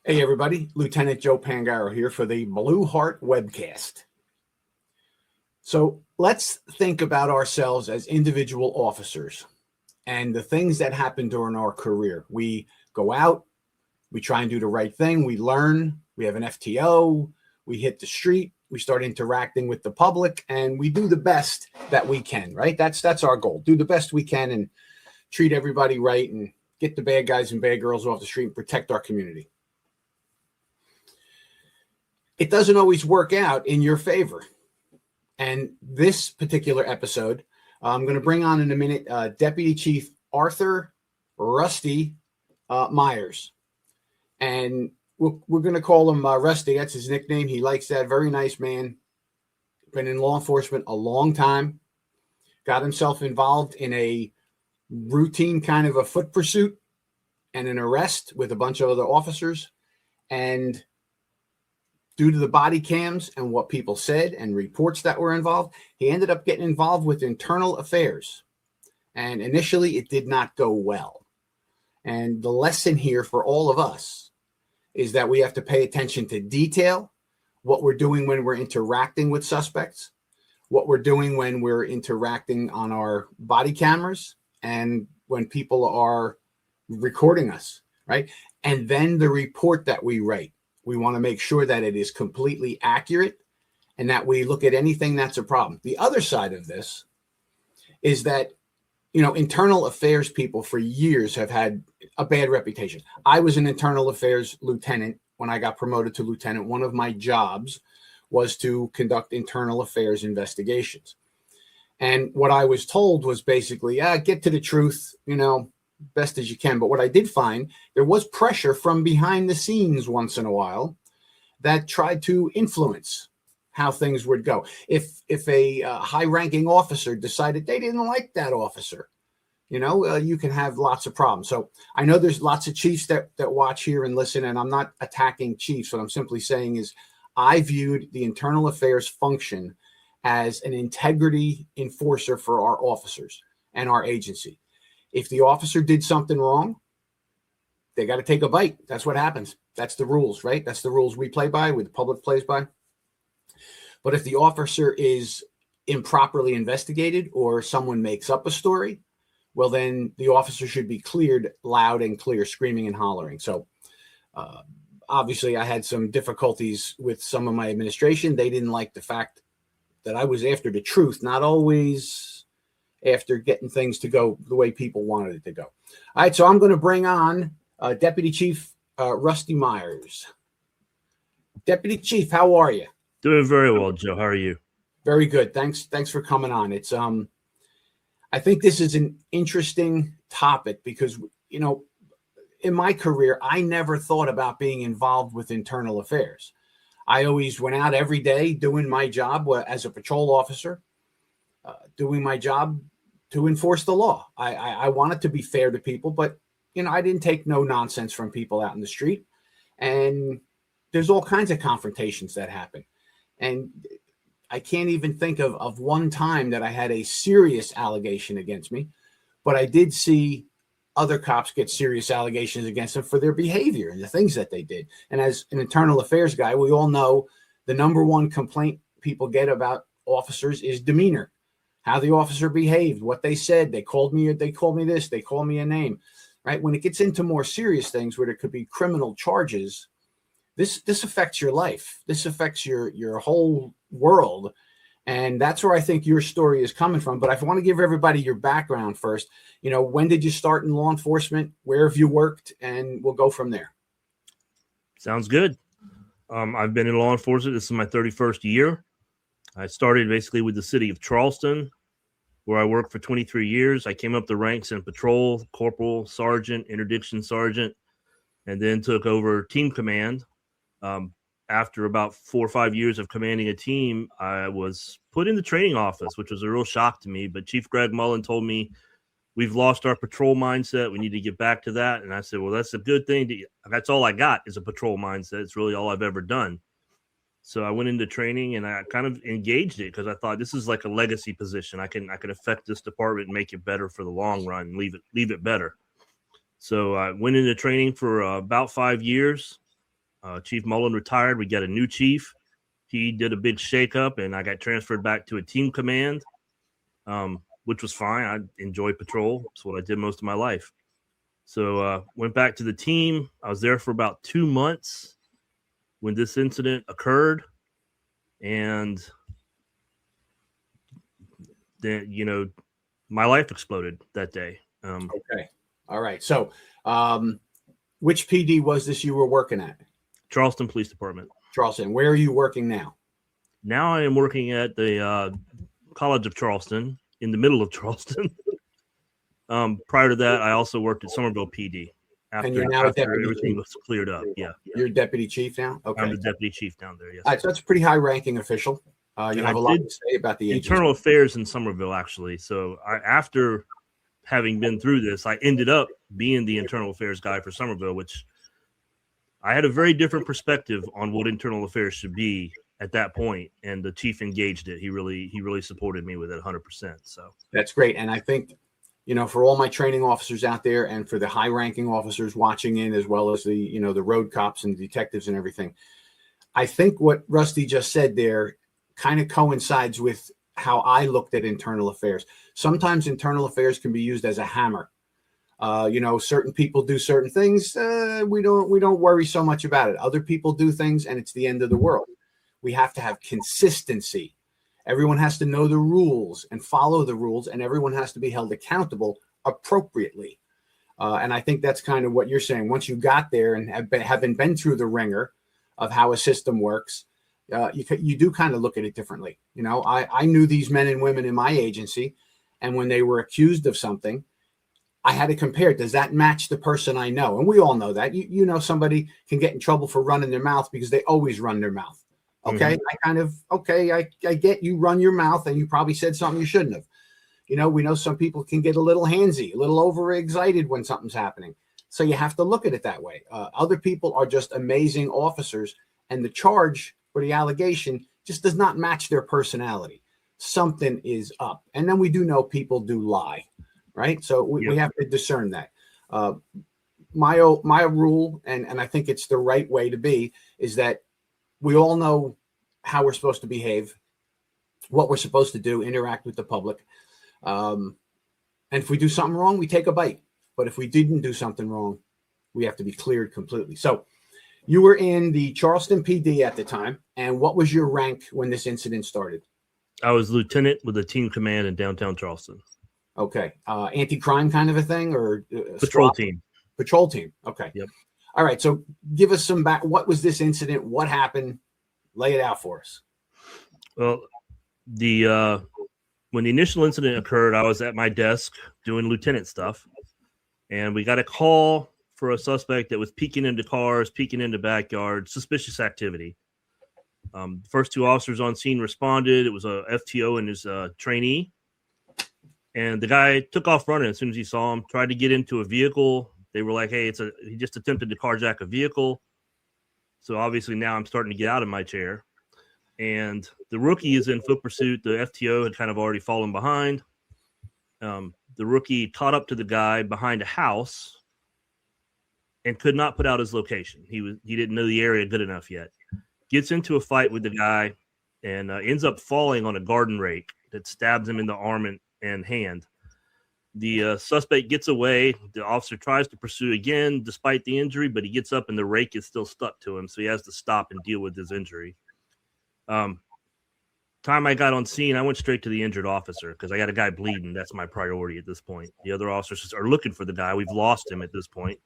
Hey, everybody. Lieutenant Joe Pangaro here for the Blue Heart webcast. So let's think about ourselves as individual officers and the things that happen during our career. We go out, we try and do the right thing, we learn, we have an FTO, we hit the street, we start interacting with the public, and we do the best that we can, right? That's our goal. Do the best we can and treat everybody right and get the bad guys and bad girls off the street and protect our community. It doesn't always work out in your favor. And this particular episode, I'm going to bring on in a minute Deputy Chief Arthur Rusty Meyers. And we're going to call him Rusty. That's his nickname. He likes that. Very nice man. Been in law enforcement a long time. Got himself involved in a routine kind of a foot pursuit and an arrest with a bunch of other officers. And due to the body cams and what people said and reports that were involved, he ended up getting involved with internal affairs. And initially, it did not go well. And the lesson here for all of us is that we have to pay attention to detail, what we're doing when we're interacting with suspects, what we're doing when we're interacting on our body cameras, and when people are recording us, right? And then the report that we write. We want to make sure that it is completely accurate and that we look at anything that's a problem. The other side of this is that, internal affairs people for years have had a bad reputation. I was an internal affairs lieutenant when I got promoted to lieutenant. One of my jobs was to conduct internal affairs investigations. And what I was told was basically, get to the truth, best as you can. But what I did find, there was pressure from behind the scenes once in a while that tried to influence how things would go. If a high-ranking officer decided they didn't like that officer, you can have lots of problems. So I know there's lots of chiefs that watch here and listen, and I'm not attacking chiefs. What I'm simply saying is I viewed the internal affairs function as an integrity enforcer for our officers and our agency. If the officer did something wrong, they got to take a bite. That's what happens. That's the rules, right? That's the rules we play by, the public plays by. But if the officer is improperly investigated or someone makes up a story, well, then the officer should be cleared loud and clear, screaming and hollering. So obviously I had some difficulties with some of my administration. They didn't like the fact that I was after the truth, not always after getting things to go the way people wanted it to go. All right, so I'm going to bring on Deputy Chief Rusty Meyers. Deputy Chief, how are you? Doing very well, Joe. How are you? Very good. Thanks for coming on. It's I think this is an interesting topic because, in my career, I never thought about being involved with internal affairs. I always went out every day doing my job as a patrol officer, doing my job to enforce the law. I wanted to be fair to people, but, I didn't take no nonsense from people out in the street. And there's all kinds of confrontations that happen. And I can't even think of one time that I had a serious allegation against me, but I did see other cops get serious allegations against them for their behavior and the things that they did. And as an internal affairs guy, we all know the number one complaint people get about officers is demeanor, how the officer behaved, what they said. They called me this, they called me a name, right? When it gets into more serious things where there could be criminal charges, this affects your life. This affects your whole world. And that's where I think your story is coming from. But I want to give everybody your background first. When did you start in law enforcement? Where have you worked? And we'll go from there. Sounds good. I've been in law enforcement. This is my 31st year. I started basically with the city of Charleston, where I worked for 23 years. I came up the ranks in patrol, corporal, sergeant, interdiction sergeant, and then took over team command. After about 4 or 5 years of commanding a team, I was put in the training office, which was a real shock to me. But Chief Greg Mullen told me, we've lost our patrol mindset. We need to get back to that. And I said, well, that's a good thing. That's all I got is a patrol mindset. It's really all I've ever done. So I went into training and I kind of engaged it because I thought this is like a legacy position. I can affect this department and make it better for the long run and leave it better. So I went into training for about 5 years. Chief Mullen retired. We got a new chief. He did a big shakeup, and I got transferred back to a team command, which was fine. I enjoyed patrol. It's what I did most of my life. So went back to the team. I was there for about 2 months when this incident occurred. And then, my life exploded that day. Okay. All right. So which PD was this you were working at? Charleston Police Department. Charleston. Where are you working now? Now I am working at the College of Charleston, in the middle of Charleston. Prior to that, I also worked at Somerville PD. And you're now a deputy everything chief. was cleared up. Yeah. You're deputy chief now? Okay. I'm the deputy chief down there, yes. All right, so that's a pretty high-ranking official. You have a lot to say about the internal affairs in Somerville, actually. So after having been through this, I ended up being the internal affairs guy for Somerville, which I had a very different perspective on what internal affairs should be at that point, and the chief engaged it. He really supported me with it 100%. So that's great. And I think, for all my training officers out there, and for the high-ranking officers watching in, as well as the the road cops and detectives and everything, I think what Rusty just said there kind of coincides with how I looked at internal affairs. Sometimes internal affairs can be used as a hammer. Certain people do certain things. We don't worry so much about it. Other people do things, and it's the end of the world. We have to have consistency. Everyone has to know the rules and follow the rules, and everyone has to be held accountable appropriately. And I think that's kind of what you're saying. Once you got there and having been through the ringer of how a system works, you do kind of look at it differently. I knew these men and women in my agency, and when they were accused of something, I had to compare. Does that match the person I know? And we all know that. Somebody can get in trouble for running their mouth because they always run their mouth. Okay. Mm-hmm. I get you run your mouth and you probably said something you shouldn't have. We know some people can get a little handsy, a little overexcited when something's happening. So you have to look at it that way. Other people are just amazing officers, and the charge or the allegation just does not match their personality. Something is up. And then we do know people do lie, right? So we have to discern that. My rule, and I think it's the right way to be, is that we all know how we're supposed to behave, what we're supposed to do, interact with the public. And if we do something wrong, we take a bite. But if we didn't do something wrong, we have to be cleared completely. So you were in the Charleston PD at the time. And what was your rank when this incident started? I was lieutenant with a team command in downtown Charleston. Okay. Anti-crime kind of a thing, or patrol team? Patrol team. Okay. Yep. All right. So give us some back. What was this incident? What happened? Lay it out for us. Well, when the initial incident occurred, I was at my desk doing lieutenant stuff, and we got a call for a suspect that was peeking into cars, peeking into backyards, suspicious activity. First two officers on scene responded. It was a FTO and his trainee. And the guy took off running as soon as he saw him, tried to get into a vehicle. They were like, hey, he just attempted to carjack a vehicle. So obviously now I'm starting to get out of my chair. And the rookie is in foot pursuit. The FTO had kind of already fallen behind. The rookie caught up to the guy behind a house and could not put out his location. He didn't know the area good enough yet. Gets into a fight with the guy and ends up falling on a garden rake that stabs him in the arm and hand. The suspect gets away. The officer tries to pursue again despite the injury, but he gets up and the rake is still stuck to him, so he has to stop and deal with his injury. Time I got on scene, I went straight to the injured officer because I got a guy bleeding. That's my priority at this point. The other officers are looking for the guy. We've lost him at this point.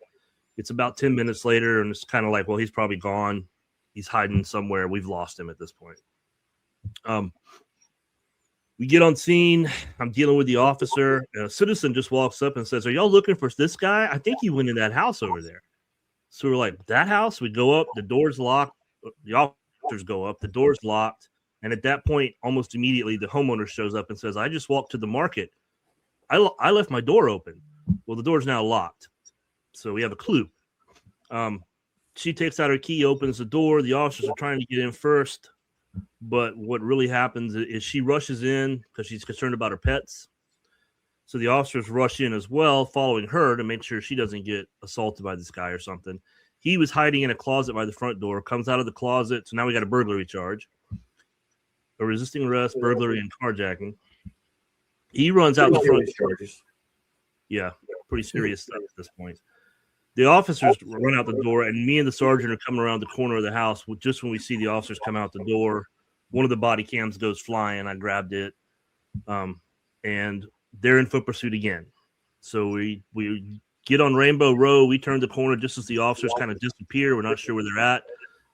It's about 10 minutes later, and it's kind of like, well, he's probably gone. He's hiding somewhere. We've lost him at this point. We get on scene. I'm dealing with the officer. And a citizen just walks up and says, are y'all looking for this guy? I think he went in that house over there. So we're like, that house? We go up. The door's locked. The officers go up. The door's locked. And at that point, almost immediately, the homeowner shows up and says, I just walked to the market. I left my door open. Well, the door's now locked. So we have a clue. She takes out her key, opens the door. The officers are trying to get in first. But what really happens is she rushes in because she's concerned about her pets. So the officers rush in as well, following her to make sure she doesn't get assaulted by this guy or something. He was hiding in a closet by the front door, comes out of the closet. So now we got a burglary charge, a resisting arrest, burglary, and carjacking. He runs out the front charges. Yeah, pretty serious stuff at this point. The officers run out the door, and me and the sergeant are coming around the corner of the house. Just when we see the officers come out the door, one of the body cams goes flying. I grabbed it, and they're in foot pursuit again. So we get on Rainbow Row. We turn the corner just as the officers kind of disappear. We're not sure where they're at.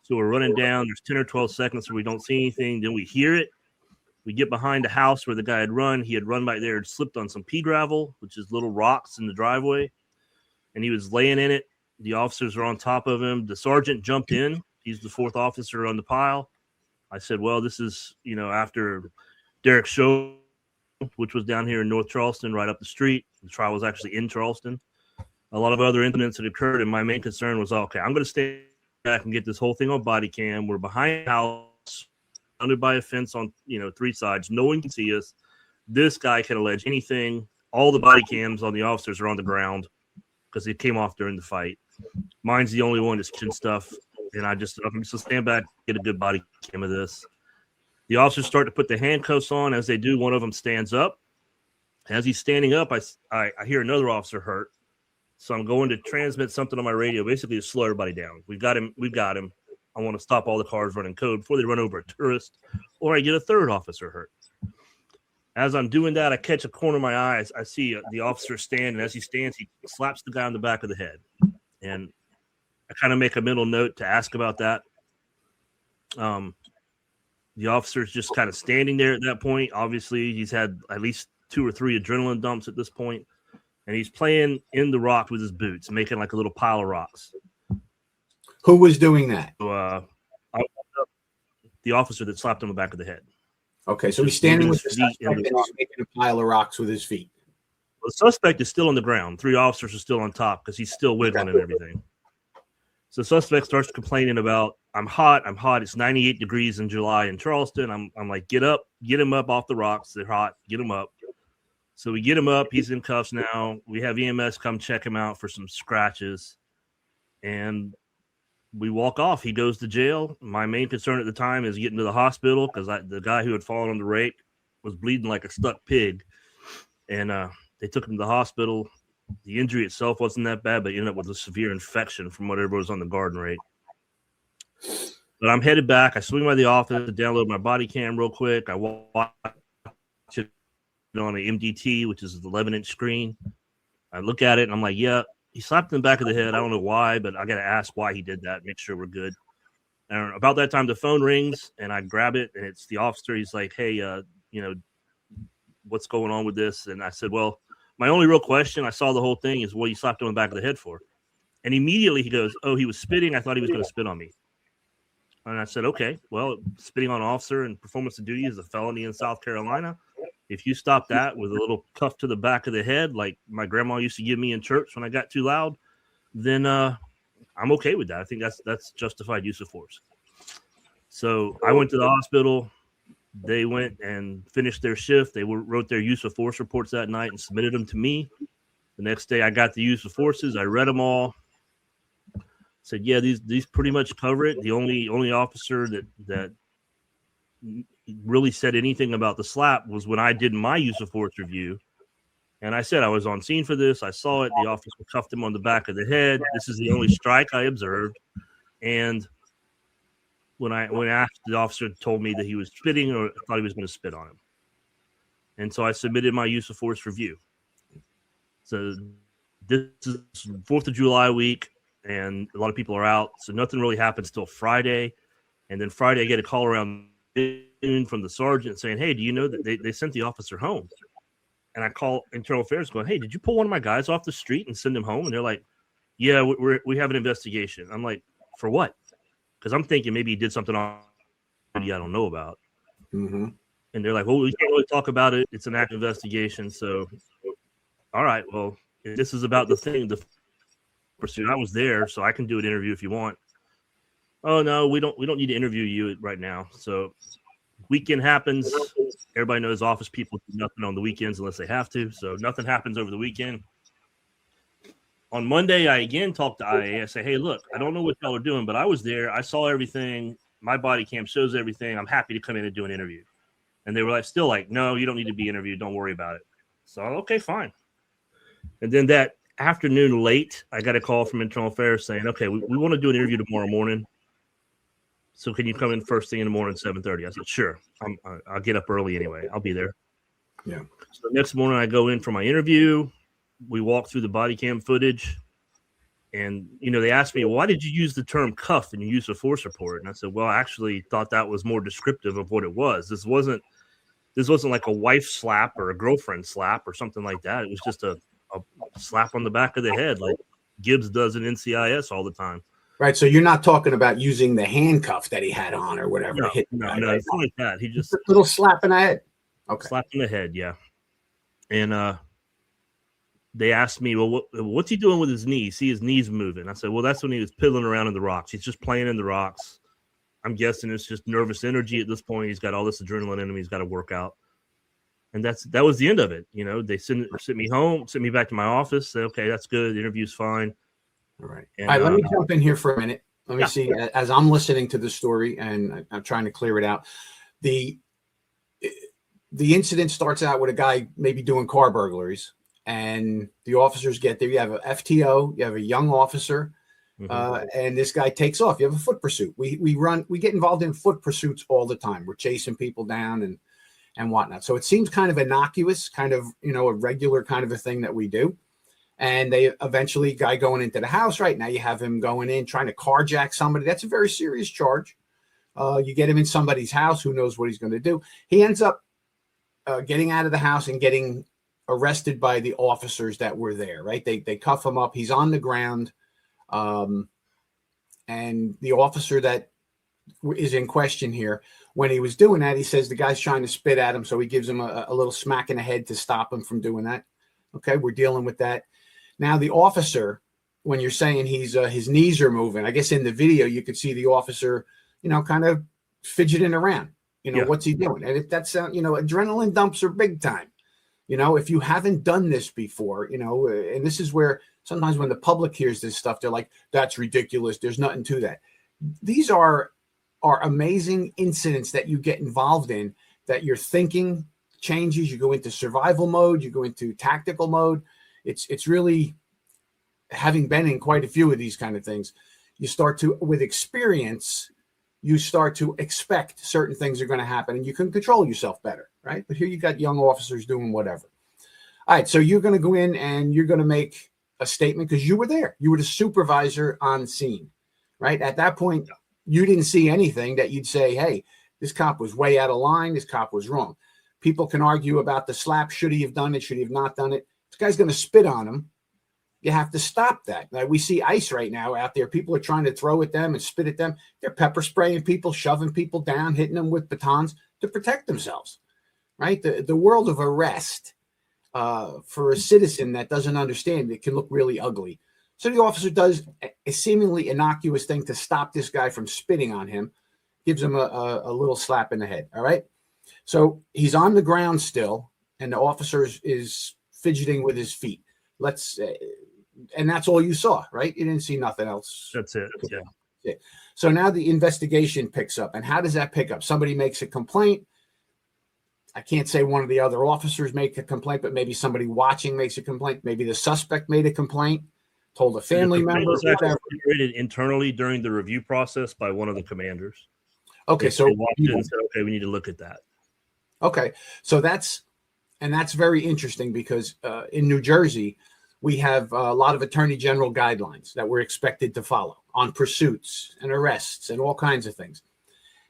So we're running down. There's 10 or 12 seconds where we don't see anything. Then we hear it. We get behind a house where the guy had run. He had run back there and slipped on some pea gravel, which is little rocks in the driveway. And he was laying in it. The officers are on top of him. The sergeant jumped in. He's the fourth officer on the pile. I said, well, this is, after Derek's show, which was down here in North Charleston, right up the street. The trial was actually in Charleston. A lot of other incidents had occurred, and my main concern was, okay, I'm going to stay back and get this whole thing on body cam. We're behind the house, surrounded by a fence on, 3 sides. No one can see us. This guy can allege anything. All the body cams on the officers are on the ground because it came off during the fight. Mine's the only one that's chin stuff, and I'm just going to stand back, get a good body cam of this. The officers start to put the handcuffs on. As they do, one of them stands up. As he's standing up, I hear another officer hurt. So I'm going to transmit something on my radio, basically to slow everybody down. We've got him. I want to stop all the cars running code before they run over a tourist, or I get a third officer hurt. As I'm doing that, I catch a corner of my eye. I see the officer stand, and as he stands, he slaps the guy on the back of the head. And I kind of make a mental note to ask about that. The officer's just kind of standing there at that point. Obviously, he's had at least 2 or 3 adrenaline dumps at this point, and he's playing in the rock with his boots, making like a little pile of rocks. Who was doing that? So, the officer that slapped him on the back of the head. Okay, so he's standing with the suspect and he's making a pile of rocks with his feet. The suspect is still on the ground. 3 officers are still on top because he's still wiggling and everything. So the suspect starts complaining about, I'm hot. It's 98 degrees in July in Charleston. I'm like, get him up off the rocks. They're hot. Get him up. So we get him up. He's in cuffs now. We have EMS come check him out for some scratches. And we walk off. He goes to jail. My main concern at the time is getting to the hospital because the guy who had fallen on the rake was bleeding like a stuck pig. And they took him to the hospital. The injury itself wasn't that bad, but he ended up with a severe infection from whatever was on the garden rake. But I'm headed back. I swing by the office to download my body cam real quick. I watch it on an MDT, which is an 11-inch screen. I look at it, and I'm like, yeah, he slapped in the back of the head. I don't know why, but I got to ask why he did that, make sure we're good. And about that time, the phone rings, and I grab it, and it's the officer. He's like, hey, what's going on with this? And I said, well, my only real question, I saw the whole thing, is what you slapped him on the back of the head for. And immediately he goes, oh, he was spitting. I thought he was going to spit on me. And I said, okay, well, spitting on an officer and performance of duty is a felony in South Carolina. If you stop that with a little cuff to the back of the head, like my grandma used to give me in church when I got too loud, then I'm okay with that. I think that's justified use of force. So I went to the hospital. They went and finished their shift. They wrote their use of force reports that night and submitted them to me. The next day I got the use of forces. I read them all. Said, yeah, these pretty much cover it. The only officer that really said anything about the slap was when I did my use of force review. And I said I was on scene for this. I saw it. The officer cuffed him on the back of the head. This is the only strike I observed. And when I asked, the officer told me that he was spitting or thought he was going to spit on him. And so I submitted my use of force review. So this is 4th of July week, and a lot of people are out. So nothing really happens till Friday. And then Friday, I get a call around noon from the sergeant saying, hey, do you know that they sent the officer home? And I call internal affairs going, hey, did you pull one of my guys off the street and send him home? And they're like, yeah, we have an investigation. I'm like, for what? Because I'm thinking maybe he did something I don't know about. Mm-hmm. And they're like, well, we can't really talk about it. It's an active investigation. So, all right, well, this is about the pursuit. I was there, so I can do an interview if you want. Oh, no, we don't need to interview you right now. So Weekend happens. Everybody knows office people do nothing on the weekends unless they have to. So nothing happens over the weekend. On Monday, I again talked to IA. I say, hey, look, I don't know what y'all are doing, but I was there. I saw everything. My body cam shows everything. I'm happy to come in and do an interview. And they were still like, no, you don't need to be interviewed. Don't worry about it. So, okay, fine. And then that afternoon late, I got a call from Internal Affairs saying, okay, we want to do an interview tomorrow morning. So can you come in first thing in the morning, 7:30? I said, sure. I'll get up early anyway. I'll be there. Yeah. So the next morning I go in for my interview. We walk through the body cam footage. And, they asked me, why did you use the term cuff and you used a force report? And I said, well, I actually thought that was more descriptive of what it was. This wasn't like a wife slap or a girlfriend slap or something like that. It was just a slap on the back of the head like Gibbs does in NCIS all the time. Right, so you're not talking about using the handcuff that he had on or whatever. No, it's not like that. He just a little slap in the head. Okay, slap in the head, yeah. And they asked me, well, what's he doing with his knees? See his knees moving. I said, well, that's when he was piddling around in the rocks. He's just playing in the rocks. I'm guessing it's just nervous energy at this point. He's got all this adrenaline in him. He's got to work out. And that was the end of it. They sent me home, sent me back to my office. Say, okay, that's good. The interview's fine. All right. And, all right, let me jump in here for a minute. Let me see, as I'm listening to the story and I'm trying to clear it out. The incident starts out with a guy maybe doing car burglaries, and the officers get there. You have a FTO, you have a young officer, and this guy takes off. You have a foot pursuit. We get involved in foot pursuits all the time. We're chasing people down and whatnot. So it seems kind of innocuous, kind of, a regular kind of a thing that we do. And they eventually, guy going into the house right now, you have him going in, trying to carjack somebody. That's a very serious charge. You get him in somebody's house, who knows what he's going to do. He ends up getting out of the house and getting arrested by the officers that were there, right? They cuff him up. He's on the ground. And the officer that is in question here, when he was doing that, he says the guy's trying to spit at him. So he gives him a little smack in the head to stop him from doing that. Okay, we're dealing with that. Now, the officer, when you're saying his knees are moving, I guess in the video, you could see the officer, kind of fidgeting around. What's he doing? And if that's, adrenaline dumps are big time. If you haven't done this before, and this is where sometimes when the public hears this stuff, they're like, that's ridiculous. There's nothing to that. These are amazing incidents that you get involved in, that your thinking changes. You go into survival mode, you go into tactical mode. It's really, having been in quite a few of these kind of things, you start to, with experience, you start to expect certain things are going to happen and you can control yourself better, right? But here you got young officers doing whatever. All right, so you're going to go in and you're going to make a statement because you were there. You were the supervisor on scene, right? At that point, you didn't see anything that you'd say, hey, this cop was way out of line. This cop was wrong. People can argue about the slap. Should he have done it? Should he have not done it? This guy's going to spit on him. You have to stop that. Like we see ICE right now out there. People are trying to throw at them and spit at them. They're pepper spraying people, shoving people down, hitting them with batons to protect themselves, right? The world of arrest for a citizen that doesn't understand it can look really ugly. So the officer does a seemingly innocuous thing to stop this guy from spitting on him, gives him a little slap in the head, all right? So he's on the ground still, and the officer is fidgeting with his feet. And that's all you saw, right? You didn't see nothing else. That's it. Yeah. So now the investigation picks up. And how does that pick up? Somebody makes a complaint. I can't say one of the other officers make a complaint, but maybe somebody watching makes a complaint. Maybe the suspect made a complaint, told a family member. Was actually generated internally during the review process by one of the commanders. Okay, so watched it and said, okay, we need to look at that. Okay, so that's very interesting because in New Jersey, we have a lot of attorney general guidelines that we're expected to follow on pursuits and arrests and all kinds of things.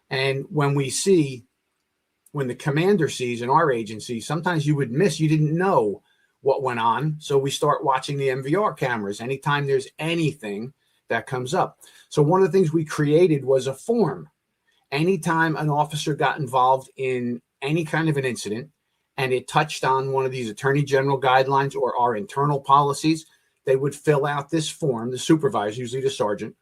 And when the commander sees in our agency, sometimes you didn't know what went on. So we start watching the MVR cameras anytime there's anything that comes up. So one of the things we created was a form. Anytime an officer got involved in any kind of an incident, and it touched on one of these attorney general guidelines or our internal policies, they would fill out this form, the supervisor, usually the sergeant,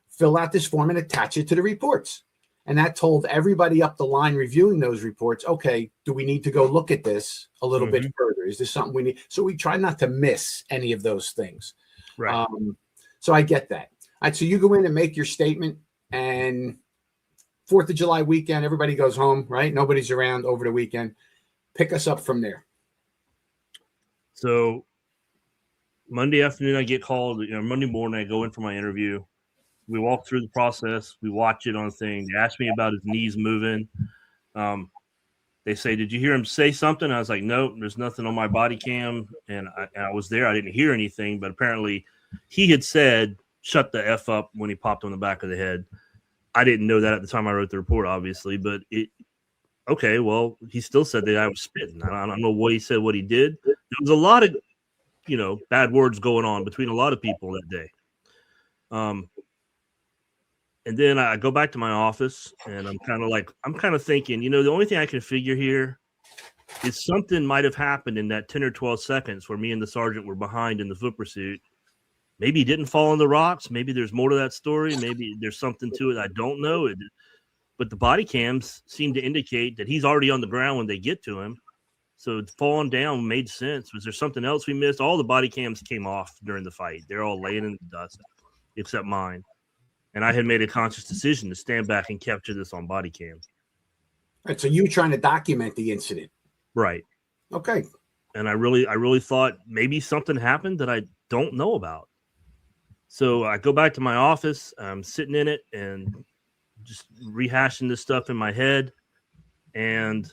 fill out this form and attach it to the reports. And that told everybody up the line reviewing those reports, okay, do we need to go look at this a little bit further? Is this something we need? So we try not to miss any of those things. Right. So I get that. All right, so you go in and make your statement, and 4th of July weekend, everybody goes home, right? Nobody's around over the weekend. Pick us up from there. So Monday afternoon, I get called. Monday morning, I go in for my interview. We walk through the process. We watch it on the thing. They ask me about his knees moving. They say, "Did you hear him say something?" I was like, "Nope, there's nothing on my body cam." And I was there. I didn't hear anything, but apparently he had said, "Shut the F up," when he popped on the back of the head. I didn't know that at the time I wrote the report, obviously, but okay, well, he still said that I was spitting. I don't know what he said, what he did. There was a lot of, bad words going on between a lot of people that day. And then I go back to my office, and I'm kind of thinking, the only thing I can figure here is something might have happened in that 10 or 12 seconds where me and the sergeant were behind in the foot pursuit. Maybe he didn't fall on the rocks. Maybe there's more to that story. Maybe there's something to it. I don't know. But the body cams seem to indicate that he's already on the ground when they get to him. So falling down made sense. Was there something else we missed? All the body cams came off during the fight. They're all laying in the dust, except mine. And I had made a conscious decision to stand back and capture this on body cam. All right, so you were trying to document the incident. Right. Okay. And I really thought maybe something happened that I don't know about. So I go back to my office. I'm sitting in it and just rehashing this stuff in my head. And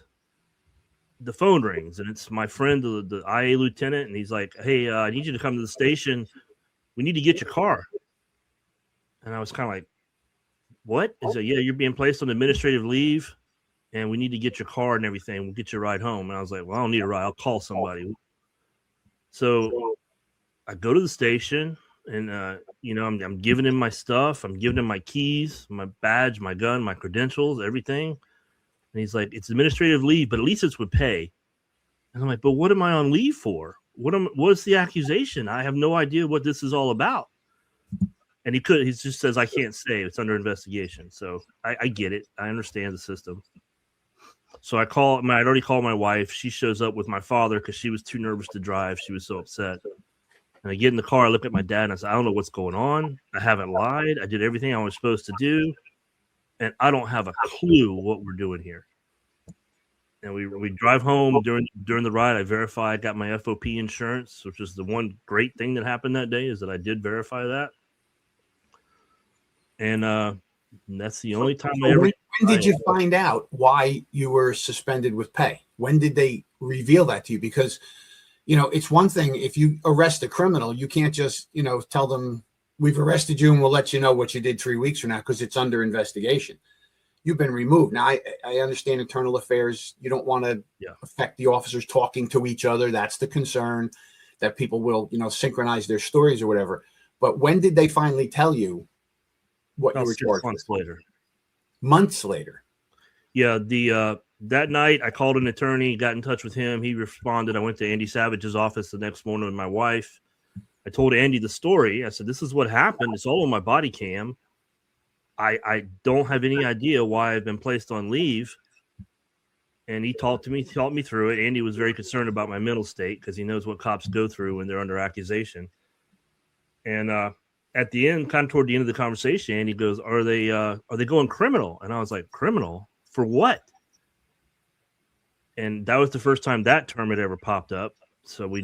the phone rings, and it's my friend, the IA lieutenant. And he's like, "Hey, I need you to come to the station. We need to get your car." And I was kind of like, "What?" He said, "Yeah, you're being placed on administrative leave, and we need to get your car and everything. We'll get you a ride home." And I was like, "Well, I don't need a ride. I'll call somebody." So I go to the station, and I'm giving him my stuff. I'm giving him my keys, my badge, my gun, my credentials, everything. And he's like, "It's administrative leave, but at least it's with pay." And I'm like, "But what am I on leave for? What's the accusation? I have no idea what this is all about." And he just says, "I can't say. It's under investigation." So I get it. I understand the system. So I'd already called my wife. She shows up with my father because she was too nervous to drive. She was so upset. And I get in the car. I look at my dad and I said, "I don't know what's going on. I haven't lied. I did everything I was supposed to do. And I don't have a clue what we're doing here." And we drive home. During the ride, I verified, got my FOP insurance, which is the one great thing that happened that day, is that I did verify that. And that's the only time I ever. When did you find out why you were suspended with pay? When did they reveal that to you? Because, it's one thing if you arrest a criminal, you can't just, tell them we've arrested you and we'll let you know what you did 3 weeks from now because it's under investigation. You've been removed. Now, I understand internal affairs. You don't want to affect the officers talking to each other. That's the concern, that people will, synchronize their stories or whatever. But when did they finally tell you what you were charged with? Months later. Yeah, that night I called an attorney, got in touch with him. He responded. I went to Andy Savage's office the next morning with my wife. I told Andy the story. I said, "This is what happened. It's all on my body cam. I don't have any idea why I've been placed on leave." And he talked me through it. Andy was very concerned about my mental state because he knows what cops go through when they're under accusation. And at the end, kind of toward the end of the conversation, Andy goes, are they going criminal?" And I was like, "Criminal? For what?" And that was the first time that term had ever popped up. So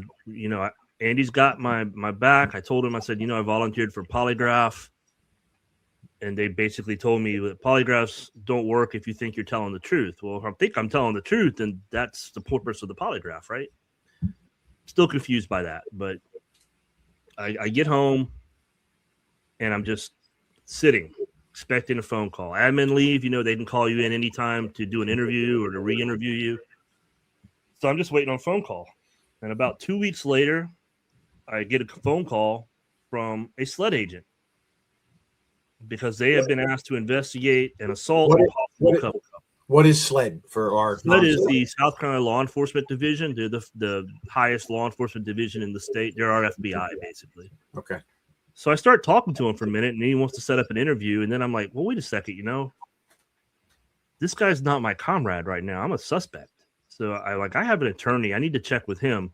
Andy's got my back. I told him, I said, I volunteered for polygraph. And they basically told me that polygraphs don't work if you think you're telling the truth. Well, if I think I'm telling the truth, then that's the purpose of the polygraph, right? Still confused by that. But I get home, and I'm just sitting, expecting a phone call. Admin leave, they can call you in anytime to do an interview or to re-interview you. So I'm just waiting on a phone call. And about 2 weeks later, I get a phone call from a SLED agent because they have been asked to investigate an assault. What is SLED for our? SLED is the South Carolina Law Enforcement Division. They're the highest law enforcement division in the state. They're our FBI, basically. Okay. So I start talking to him for a minute, and he wants to set up an interview. And then I'm like, well, wait a second, this guy's not my comrade right now. I'm a suspect. So I have an attorney. I need to check with him.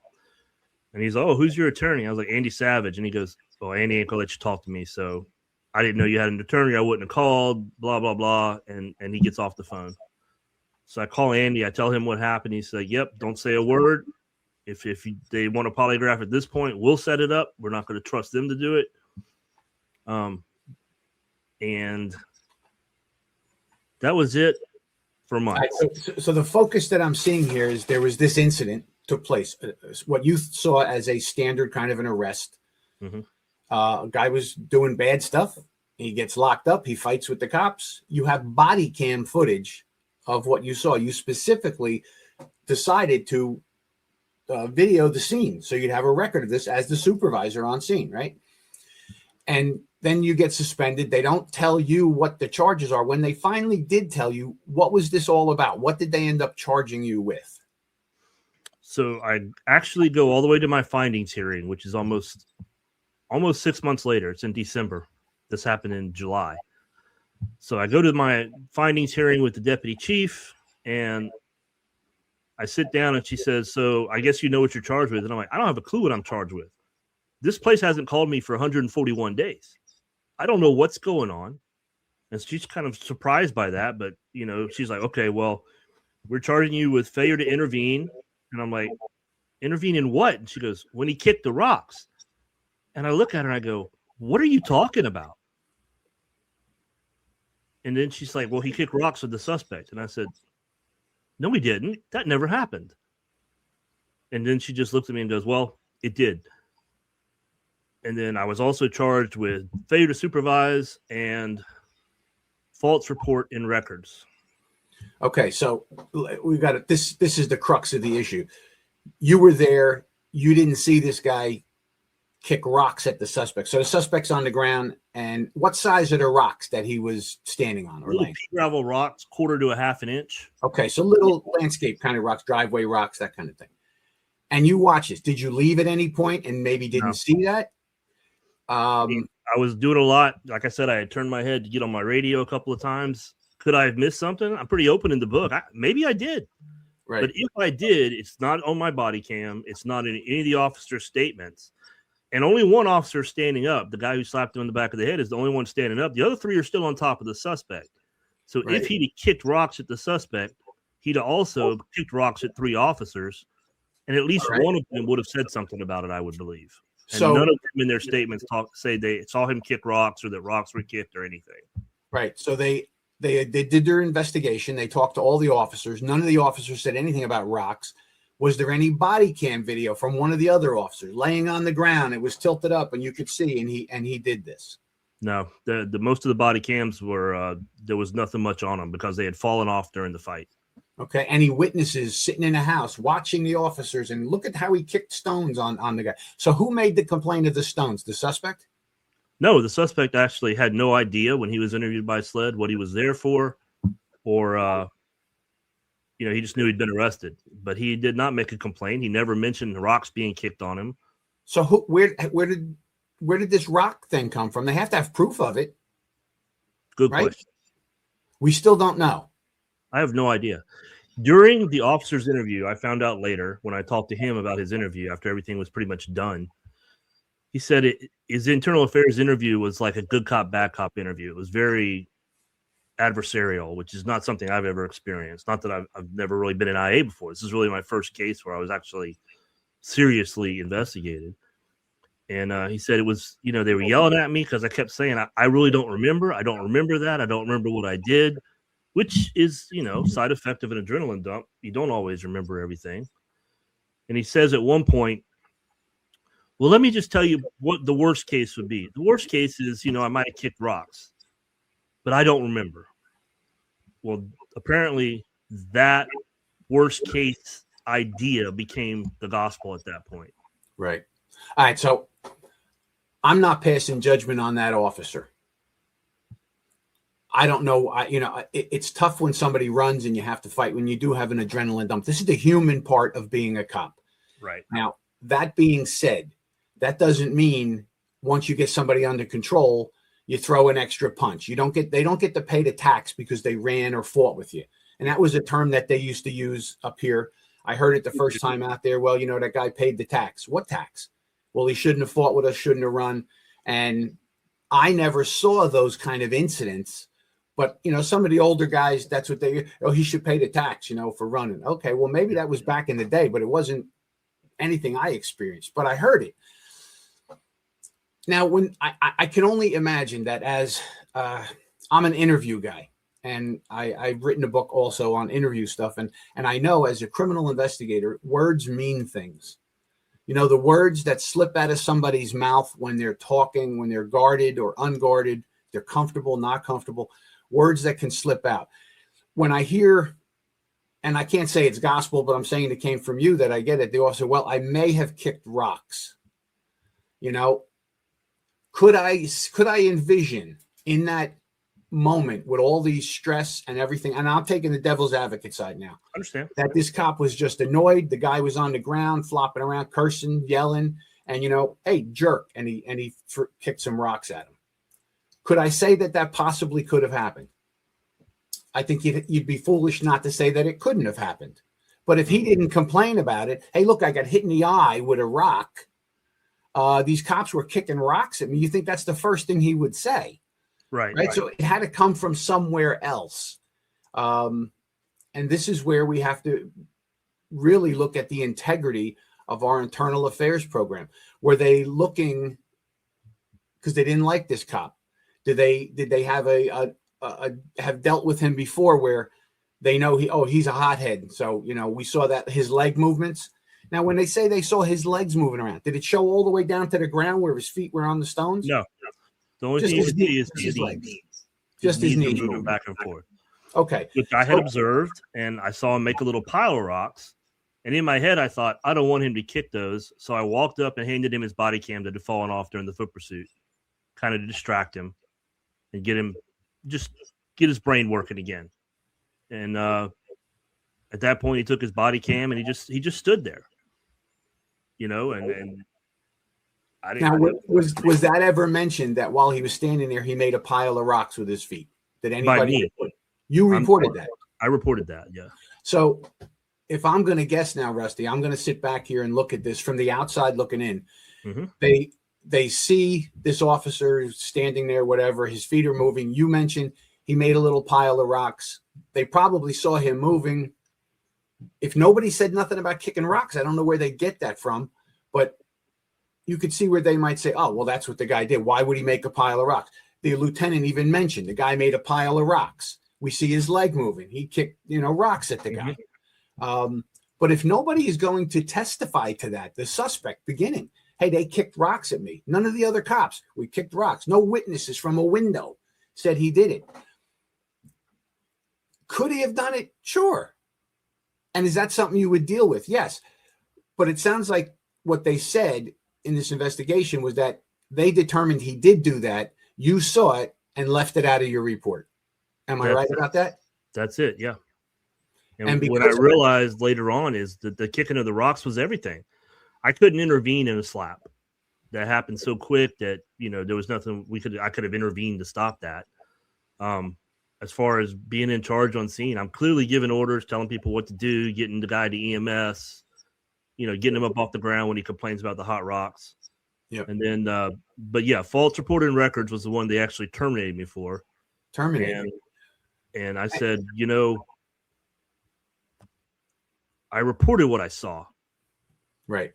And he's, oh, who's your attorney? I was like, Andy Savage. And he goes, well, Andy ain't gonna let you talk to me. So I didn't know you had an attorney. I wouldn't have called, blah, blah, blah. And he gets off the phone. So I call Andy. I tell him what happened. He said, yep, don't say a word. If they want a polygraph at this point, we'll set it up. We're not going to trust them to do it. And that was it for months. So the focus that I'm seeing here is there was this incident took place. What you saw as a standard kind of an arrest. Mm-hmm. A guy was doing bad stuff. He gets locked up. He fights with the cops. You have body cam footage of what you saw. You specifically decided to video the scene, so you'd have a record of this as the supervisor on scene, right? And then you get suspended. They don't tell you what the charges are. When they finally did tell you, what was this all about? What did they end up charging you with? So I actually go all the way to my findings hearing, which is almost 6 months later. It's in December. This happened in July. So I go to my findings hearing with the deputy chief, and I sit down and she says, so I guess you know what you're charged with. And I'm like, I don't have a clue what I'm charged with. This place hasn't called me for 141 days. I don't know what's going on. And she's kind of surprised by that. But, she's like, okay, well, we're charging you with failure to intervene. And I'm like, intervene in what? And she goes, when he kicked the rocks. And I look at her and I go, what are you talking about? And then she's like, well, he kicked rocks with the suspect. And I said, no, he didn't. That never happened. And then she just looked at me and goes, well, it did. And then I was also charged with failure to supervise and false report in records. Okay, so we've got it. This is the crux of the issue. You were there. You didn't see this guy kick rocks at the suspect. So the suspect's on the ground. And what size are the rocks that he was standing on? Or little pea gravel rocks, 1/4 to 1/2 an inch. Okay, so little landscape kind of rocks, driveway rocks, that kind of thing. And you watch this. Did you leave at any point and maybe didn't see that? I was doing a lot. Like I said, I had turned my head to get on my radio a couple of times. Could I have missed something? I'm pretty open in the book. Maybe I did. Right. But if I did, it's not on my body cam. It's not in any of the officer's statements. And only one officer standing up, the guy who slapped him in the back of the head, is the only one standing up. The other 3 are still on top of the suspect. So if he'd have kicked rocks at the suspect, he'd have also kicked rocks at 3 officers. And at least one of them would have said something about it, I would believe. And none of them in their statements say they saw him kick rocks or that rocks were kicked or anything. Right. So they did their investigation. They talked to all the officers. None of the officers said anything about rocks. Was there any body cam video from one of the other officers laying on the ground? It was tilted up and you could see, and he did this. No, the most of the body cams were there was nothing much on them because they had fallen off during the fight. Okay. Any witnesses sitting in a house watching the officers, and look at how he kicked stones on the guy. So who made the complaint of the stones? The suspect? No, the suspect actually had no idea when he was interviewed by SLED what he was there for, or he just knew he'd been arrested. But he did not make a complaint. He never mentioned rocks being kicked on him. So where did this rock thing come from? They have to have proof of it. Good question. We still don't know. I have no idea. During the officer's interview, I found out later when I talked to him about his interview after everything was pretty much done. He said his internal affairs interview was like a good cop, bad cop interview. It was very adversarial, which is not something I've ever experienced. Not that I've never really been in IA before. This is really my first case where I was actually seriously investigated. And he said it was, they were yelling at me because I kept saying, I really don't remember. I don't remember that. I don't remember what I did, which is, side effect of an adrenaline dump. You don't always remember everything. And he says at one point, well, let me just tell you what the worst case would be. The worst case is, I might have kicked rocks, but I don't remember. Well, apparently that worst case idea became the gospel at that point. Right. All right. So I'm not passing judgment on that officer. I don't know. It's tough when somebody runs and you have to fight when you do have an adrenaline dump. This is the human part of being a cop. Right. Now, that being said, that doesn't mean once you get somebody under control, you throw an extra punch. They don't get to pay the tax because they ran or fought with you. And that was a term that they used to use up here. I heard it the first time out there. Well, that guy paid the tax. What tax? Well, he shouldn't have fought with us, shouldn't have run. And I never saw those kind of incidents. But, some of the older guys, that's what he should pay the tax, for running. Okay, well, maybe that was back in the day, but it wasn't anything I experienced, but I heard it. Now, when I can only imagine that as I'm an interview guy, and I've written a book also on interview stuff, and I know as a criminal investigator, words mean things. The words that slip out of somebody's mouth when they're talking, when they're guarded or unguarded, they're comfortable, not comfortable, words that can slip out. When I hear, and I can't say it's gospel, but I'm saying it came from you that I get it, the officer, well, I may have kicked rocks. Could I envision in that moment with all these stress and everything, and I'm taking the devil's advocate side now, Understand that this cop was just annoyed. The guy was on the ground, flopping around, cursing, yelling, and hey, jerk, and he kicked some rocks at him. Could I say that possibly could have happened? I think you'd be foolish not to say that it couldn't have happened. But if he didn't complain about it, hey, look, I got hit in the eye with a rock. These cops were kicking rocks at me. You think that's the first thing he would say? Right. So it had to come from somewhere else. And this is where we have to really look at the integrity of our internal affairs program. Were they looking because they didn't like this cop? Did they have have dealt with him before where they know he's a hothead? So, we saw that his leg movements. Now, when they say they saw his legs moving around, did it show all the way down to the ground where his feet were on the stones? No. The only thing you see is his legs. Just his knees moving back and forth. Okay. Which I had observed, and I saw him make a little pile of rocks. And in my head, I thought, I don't want him to kick those. So I walked up and handed him his body cam that had fallen off during the foot pursuit, kind of to distract him and get his brain working again. And at that point, he took his body cam and he just stood there, and I didn't. Now, was that ever mentioned that while he was standing there, he made a pile of rocks with his feet? Did anybody? You reported that. I reported that. Yeah. So if I'm going to guess now, Rusty, I'm going to sit back here and look at this from the outside looking in. Mm-hmm. They see this officer standing there, whatever, his feet are moving. You mentioned he made a little pile of rocks. They probably saw him moving. If nobody said nothing about kicking rocks, I don't know where they get that from, but you could see where they might say, oh, well, that's what the guy did. Why would he make a pile of rocks? The lieutenant even mentioned the guy made a pile of rocks. We see his leg moving. He kicked, rocks at the guy. Mm-hmm. But if nobody is going to testify to that, the suspect beginning, hey, they kicked rocks at me. None of the other cops, we kicked rocks. No witnesses from a window said he did it. Could he have done it? Sure. And is that something you would deal with? Yes. But it sounds like what they said in this investigation was that they determined he did do that. You saw it and left it out of your report. Am I right about that? That's it. Yeah. And what I realized later on is that the kicking of the rocks was everything. I couldn't intervene in a slap. That happened so quick that, there was nothing I could have intervened to stop that. As far as being in charge on scene, I'm clearly giving orders, telling people what to do, getting the guy to EMS, getting him up off the ground when he complains about the hot rocks. Yeah. And then, but yeah, false reported records was the one they actually terminated me for. Terminated. And I said, I reported what I saw. Right.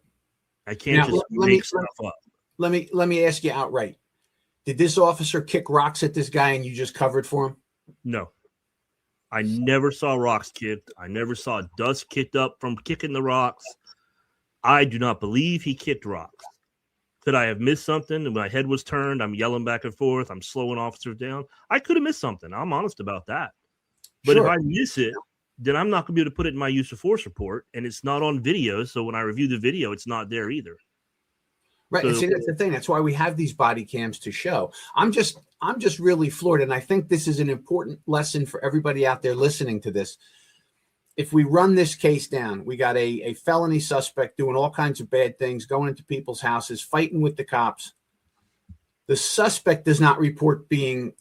I can't just make stuff up. Let me ask you outright. Did this officer kick rocks at this guy and you just covered for him? No. I never saw rocks kicked. I never saw dust kicked up from kicking the rocks. I do not believe he kicked rocks. Could I have missed something? And my head was turned. I'm yelling back and forth. I'm slowing officers down. I could have missed something. I'm honest about that. But If I miss it, then I'm not going to be able to put it in my use of force report. And it's not on video. So when I review the video, it's not there either. Right. So, see, that's the thing. That's why we have these body cams to show. I'm just really floored. And I think this is an important lesson for everybody out there listening to this. If we run this case down, we got a felony suspect doing all kinds of bad things, going into people's houses, fighting with the cops. The suspect does not report being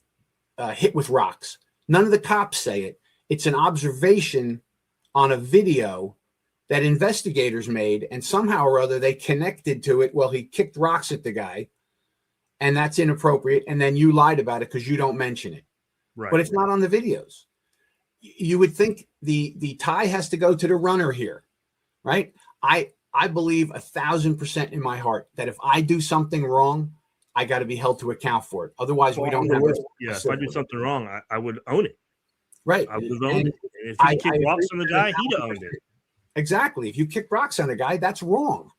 hit with rocks. None of the cops say it. It's an observation on a video that investigators made, and somehow or other they connected to it. Well, he kicked rocks at the guy, and that's inappropriate. And then you lied about it because you don't mention it. Right. But it's not on the videos. You would think the tie has to go to the runner here, right? I believe 1,000% in my heart that if I do something wrong, I got to be held to account for it. Otherwise, we don't have. If I do something wrong, I would own it. Right. I would have owned it. If you kick rocks on the guy, he'd owned it. Exactly. If you kick rocks on a guy, that's wrong.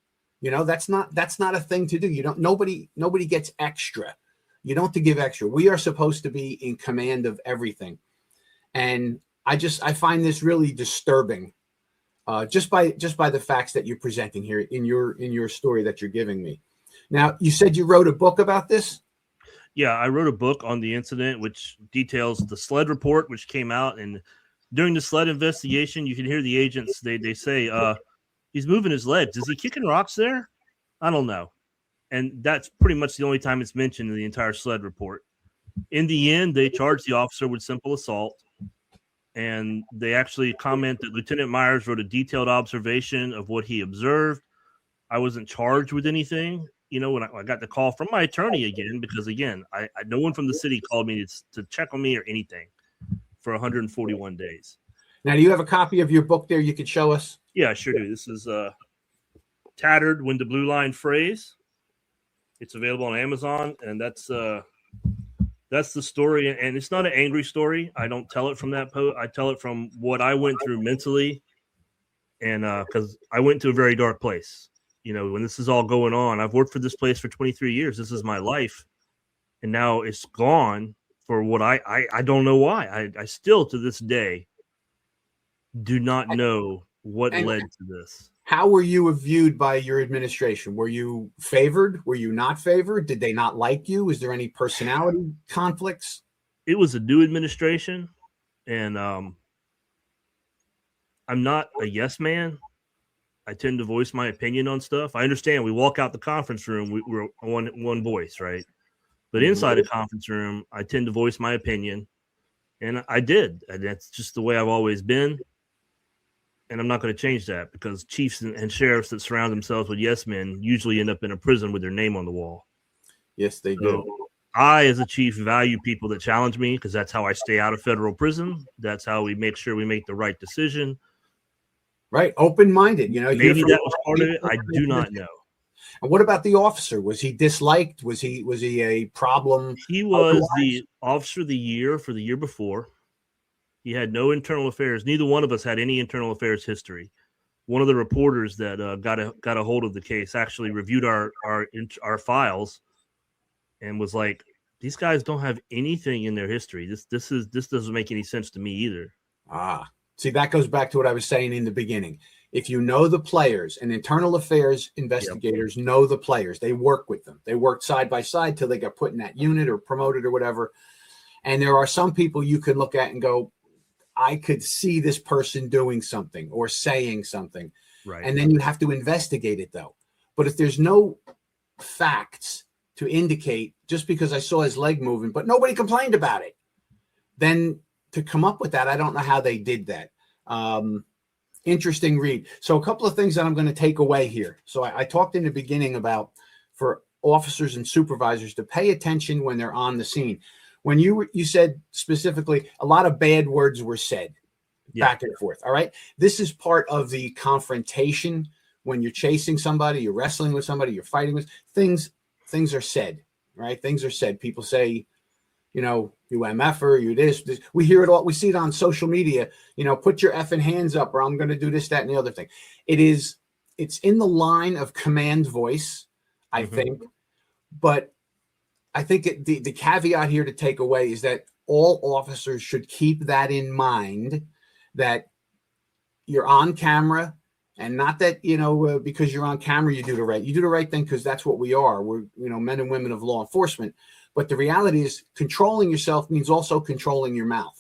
That's not a thing to do. Nobody gets extra. You don't have to give extra. We are supposed to be in command of everything. And I find this really disturbing. Just by the facts that you're presenting here in your story that you're giving me. Now, you said you wrote a book about this? Yeah, I wrote a book on the incident, which details the sled report, which came out. And during the sled investigation, you can hear the agents. They say, he's moving his legs. Is he kicking rocks there? I don't know. And that's pretty much the only time it's mentioned in the entire sled report. In the end, they charged the officer with simple assault. And they actually comment that Lieutenant Meyers wrote a detailed observation of what he observed. I wasn't charged with anything, when I got the call from my attorney again, because again, no one from the city called me to check on me or anything for 141 days. Now, do you have a copy of your book there you could show us? Yeah, I sure do. This is Tattered When the Blue Line Frays. It's available on Amazon, and that's the story. And it's not an angry story. I don't tell it from that post. I tell it from what I went through mentally. And because I went to a very dark place, when this is all going on. I've worked for this place for 23 years. This is my life. And now it's gone for what I don't know why. I still to this day do not know what led to this. How were you viewed by your administration? Were you favored? Were you not favored? Did they not like you? Is there any personality conflicts? It was a new administration, and I'm not a yes man. I tend to voice my opinion on stuff. I understand we walk out the conference room, we're one voice, right? But inside the conference room, I tend to voice my opinion, and I did. And that's just the way I've always been. And I'm not going to change that, because chiefs and sheriffs that surround themselves with yes men usually end up in a prison with their name on the wall. Yes, they do. I, as a chief, value people that challenge me, because that's how I stay out of federal prison. That's how we make sure we make the right decision. Right. Open-minded. Maybe that was part of it. I do not know. And what about the officer? Was he disliked? Was he a problem? He was the officer of the year for the year before. He had no internal affairs. Neither one of us had any internal affairs history. One of the reporters that got a hold of the case actually reviewed our files and was like, "These guys don't have anything in their history. This doesn't make any sense to me either." See, that goes back to what I was saying in the beginning. If you know the players, and internal affairs investigators know the players, they work with them. They worked side by side till they got put in that unit or promoted or whatever. And there are some people you can look at and go, I could see this person doing something or saying something. Right. And then you have to investigate it, though. But if there's no facts to indicate, just because I saw his leg moving, but nobody complained about it, then to come up with that, I don't know how they did that. Interesting read. So a couple of things that I'm going to take away here. So I talked in the beginning about for officers and supervisors to pay attention when they're on the scene. When you said specifically, a lot of bad words were said back and forth. All right. This is part of the confrontation. When you're chasing somebody, you're wrestling with somebody, you're fighting with things are said, right? Things are said. People say, you MFer, you this. We hear it all. We see it on social media, put your effing hands up or I'm going to do this, that, and the other thing. It's in the line of command voice, I think. But I think the caveat here to take away is that all officers should keep that in mind, that you're on camera, and not that, because you're on camera, you do the right thing, because that's what we are. We're, men and women of law enforcement. But the reality is controlling yourself means also controlling your mouth,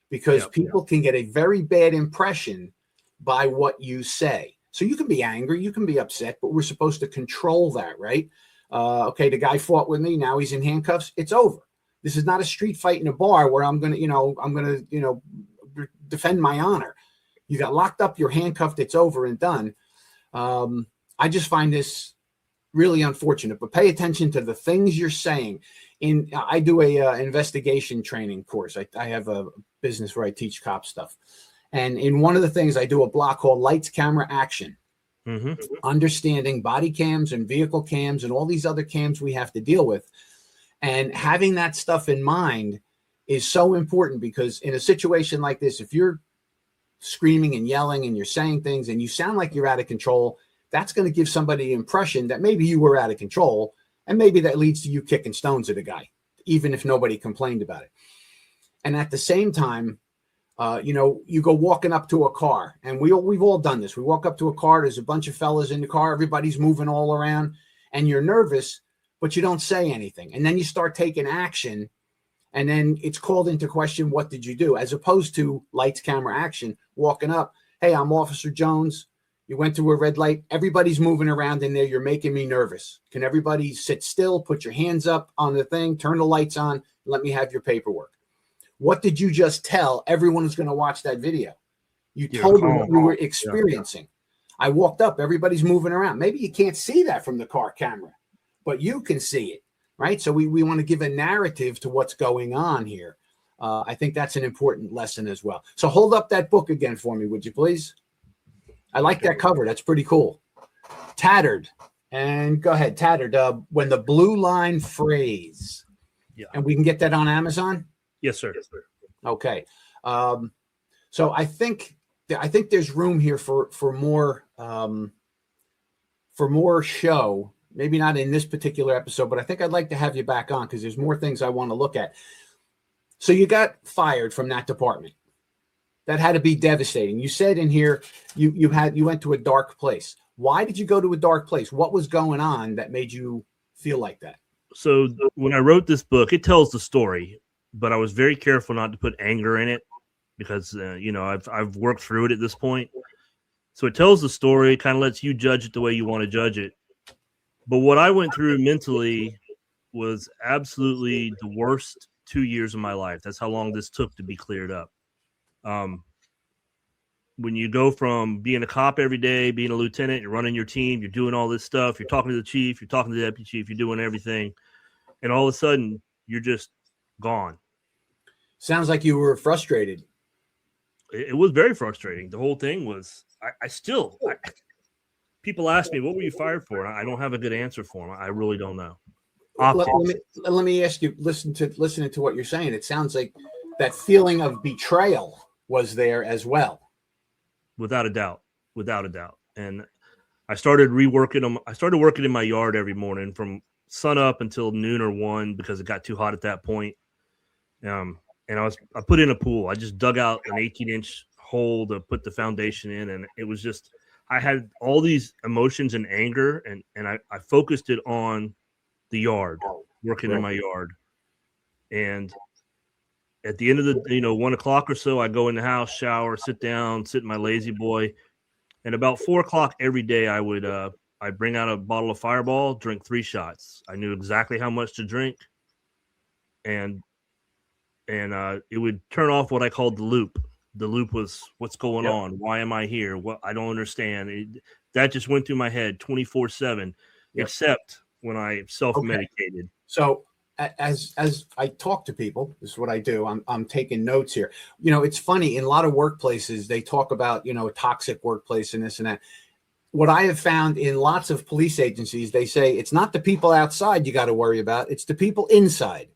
because people can get a very bad impression by what you say. So you can be angry, you can be upset, but we're supposed to control that, right? Okay, the guy fought with me. Now he's in handcuffs. It's over. This is not a street fight in a bar where I'm going to defend my honor. You got locked up, you're handcuffed, it's over and done. I just find this really unfortunate, but pay attention to the things you're saying. I do a investigation training course. I have a business where I teach cop stuff. And in one of the things I do a block called Lights, Camera, Action. Understanding body cams and vehicle cams and all these other cams we have to deal with. And having that stuff in mind is so important, because in a situation like this, if you're screaming and yelling and you're saying things and you sound like you're out of control, that's going to give somebody the impression that maybe you were out of control, and maybe that leads to you kicking stones at a guy, even if nobody complained about it. And at the same time, you go walking up to a car, and we've all done this. We walk up to a car, there's a bunch of fellas in the car, everybody's moving all around, and you're nervous, but you don't say anything. And then you start taking action, and then it's called into question, what did you do? As opposed to lights, camera, action, walking up, hey, I'm Officer Jones. You went through a red light. Everybody's moving around in there. You're making me nervous. Can everybody sit still, put your hands up on the thing, turn the lights on, let me have your paperwork. What did you just tell everyone who's going to watch that video? You told them what you were experiencing. Yeah. I walked up, everybody's moving around. Maybe you can't see that from the car camera, but you can see it, right? So we want to give a narrative to what's going on here. I think that's an important lesson as well. So hold up that book again for me, would you please? I like that cover. That's pretty cool. Tattered. And go ahead, Tattered. When the Blue Line Phrase. Yeah. And we can get that on Amazon? Yes, sir. Okay. So I think there's room here for more show. Maybe not in this particular episode, but I think I'd like to have you back on, because there's more things I want to look at. So you got fired from that department. That had to be devastating. You said in here you went to a dark place. Why did you go to a dark place? What was going on that made you feel like that? So when I wrote this book, it tells the story, but I was very careful not to put anger in it, because I've worked through it at this point. So it tells the story, kind of lets you judge it the way you want to judge it. But what I went through mentally was absolutely the worst 2 years of my life. That's how long this took to be cleared up. When you go from being a cop every day, being a lieutenant, you're running your team, you're doing all this stuff, you're talking to the chief, you're talking to the deputy chief, you're doing everything, and all of a sudden you're just gone. Sounds like you were frustrated. It was very frustrating. The whole thing was, people ask me, what were you fired for? I don't have a good answer for them. I really don't know. Let me ask you, listening to what you're saying, it sounds like that feeling of betrayal was there as well. Without a doubt. And I started reworking them. I started working in my yard every morning from sun up until noon or 1, because it got too hot at that point. And I put in a pool. I just dug out an 18-inch hole to put the foundation in. And it was just, I had all these emotions and anger, and I focused it on the yard, working in my yard. And at the end of the, 1 o'clock or so, I go in the house, shower, sit down, sit in my lazy boy. And about 4 o'clock every day, I bring out a bottle of Fireball, drink 3 shots. I knew exactly how much to drink. And it would turn off what I called the loop. The loop was, what's going on? Why am I here? What, I don't understand. That just went through my head 24/7, except when I self-medicated. Okay. So as I talk to people, this is what I do. I'm taking notes here. It's funny, in a lot of workplaces, they talk about, a toxic workplace and this and that. What I have found in lots of police agencies, they say it's not the people outside you got to worry about. It's the people inside.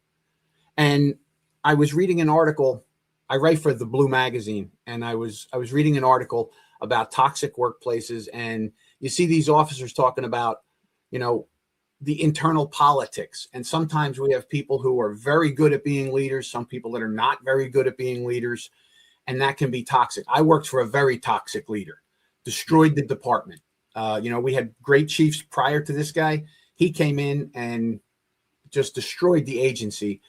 And I was reading an article. I write for the Blue magazine, and I was reading an article about toxic workplaces, and you see these officers talking about, the internal politics. And sometimes we have people who are very good at being leaders, some people that are not very good at being leaders, and that can be toxic. I worked for a very toxic leader, destroyed the department. We had great chiefs prior to this guy. He came in and just destroyed the agency,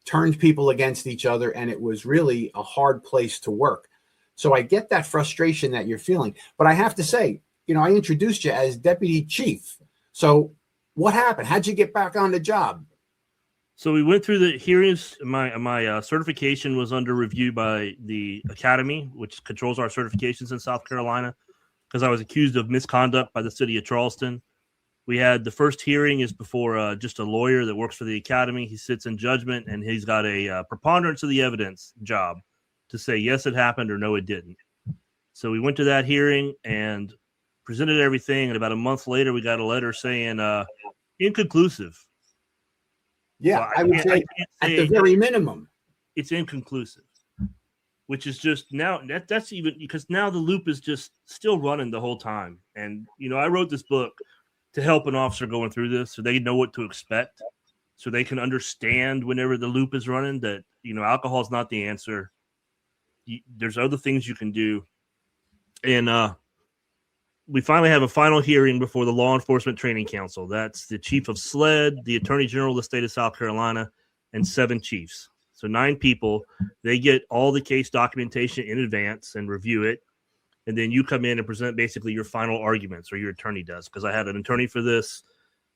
turned people against each other, and it was really a hard place to work. So I get that frustration that you're feeling. But I have to say, I introduced you as deputy chief. So what happened? How'd you get back on the job? So we went through the hearings. My certification was under review by the Academy, which controls our certifications in South Carolina, because I was accused of misconduct by the city of Charleston. We had the first hearing is before just a lawyer that works for the Academy. He sits in judgment, and he's got a preponderance of the evidence job to say, yes, it happened or no, it didn't. So we went to that hearing and presented everything. And about a month later, we got a letter saying inconclusive. Yeah, I would say at the very minimum, it's inconclusive, which is just now that's even because now the loop is just still running the whole time. And, I wrote this book to help an officer going through this so they know what to expect, so they can understand whenever the loop is running that, alcohol is not the answer. There's other things you can do. And we finally have a final hearing before the Law Enforcement Training Council. That's the chief of SLED, the attorney general of the state of South Carolina, and 7 chiefs. So 9 people. They get all the case documentation in advance and review it. And then you come in and present basically your final arguments, or your attorney does. Because I had an attorney for this.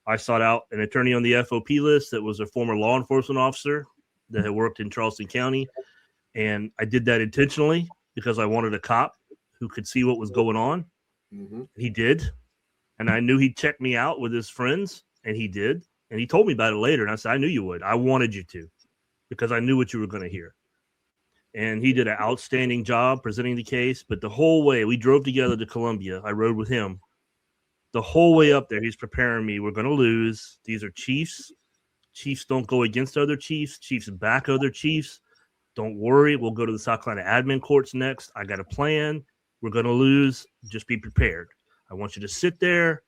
I sought out an attorney on the FOP list that was a former law enforcement officer that had worked in Charleston County. And I did that intentionally because I wanted a cop who could see what was going on. Mm-hmm. He did. And I knew he'd check me out with his friends, and he did. And he told me about it later. And I said, I knew you would. I wanted you to, because I knew what you were going to hear. And he did an outstanding job presenting the case. But the whole way, we drove together to Columbia. I rode with him. The whole way up there, he's preparing me. We're going to lose. These are chiefs. Chiefs don't go against other chiefs. Chiefs back other chiefs. Don't worry. We'll go to the South Carolina admin courts next. I got a plan. We're going to lose. Just be prepared. I want you to sit there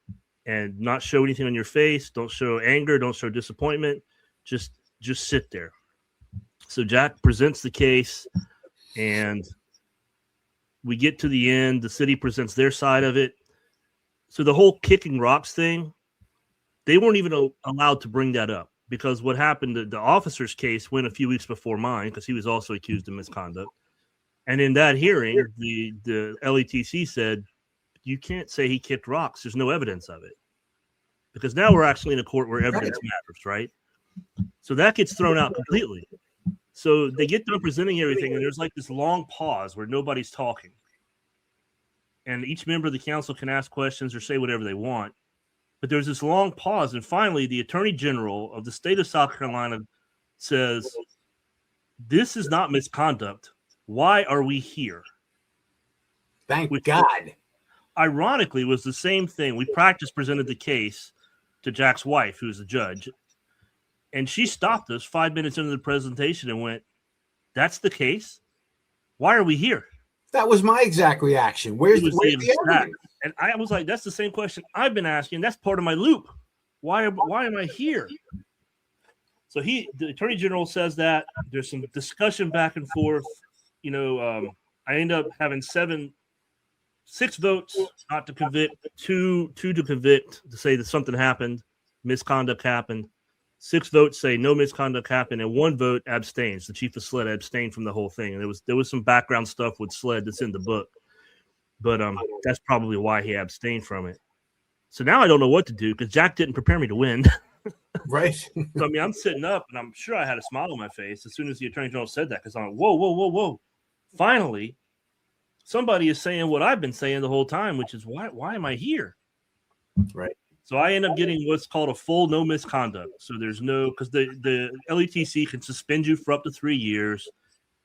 and not show anything on your face. Don't show anger. Don't show disappointment. Just sit there. So Jack presents the case, and we get to the end. The city presents their side of it. So the whole kicking rocks thing, they weren't even allowed to bring that up, because what happened, the officer's case went a few weeks before mine, because he was also accused of misconduct. And in that hearing, the LETC said, you can't say he kicked rocks. There's no evidence of it. Because now we're actually in a court where evidence matters, right? So that gets thrown out completely. So they get done presenting everything, and there's like this long pause where nobody's talking. And each member of the council can ask questions or say whatever they want. But there's this long pause, and finally the attorney general of the state of South Carolina says, this is not misconduct. Why are we here? Thank God. Ironically, was the same thing. We presented the case to Jack's wife, who's the judge. And she stopped us 5 minutes into the presentation and went, that's the case? Why are we here? That was my exact reaction. Where's the evidence? And I was like, that's the same question I've been asking. That's part of my loop. Why am I here? So the attorney general says that. There's some discussion back and forth. I end up having 6 votes not to convict, two to convict, to say that something happened, misconduct happened. 6 votes say no misconduct happened, and 1 vote abstains. The chief of SLED abstained from the whole thing. And there was some background stuff with SLED that's in the book, but that's probably why he abstained from it. So now I don't know what to do, because Jack didn't prepare me to win. Right. So I'm sitting up, and I'm sure I had a smile on my face as soon as the attorney general said that, because I'm like, whoa. Finally, somebody is saying what I've been saying the whole time, which is why am I here? Right. So I end up getting what's called a full no misconduct. So there's no, because the LETC can suspend you for up to 3 years.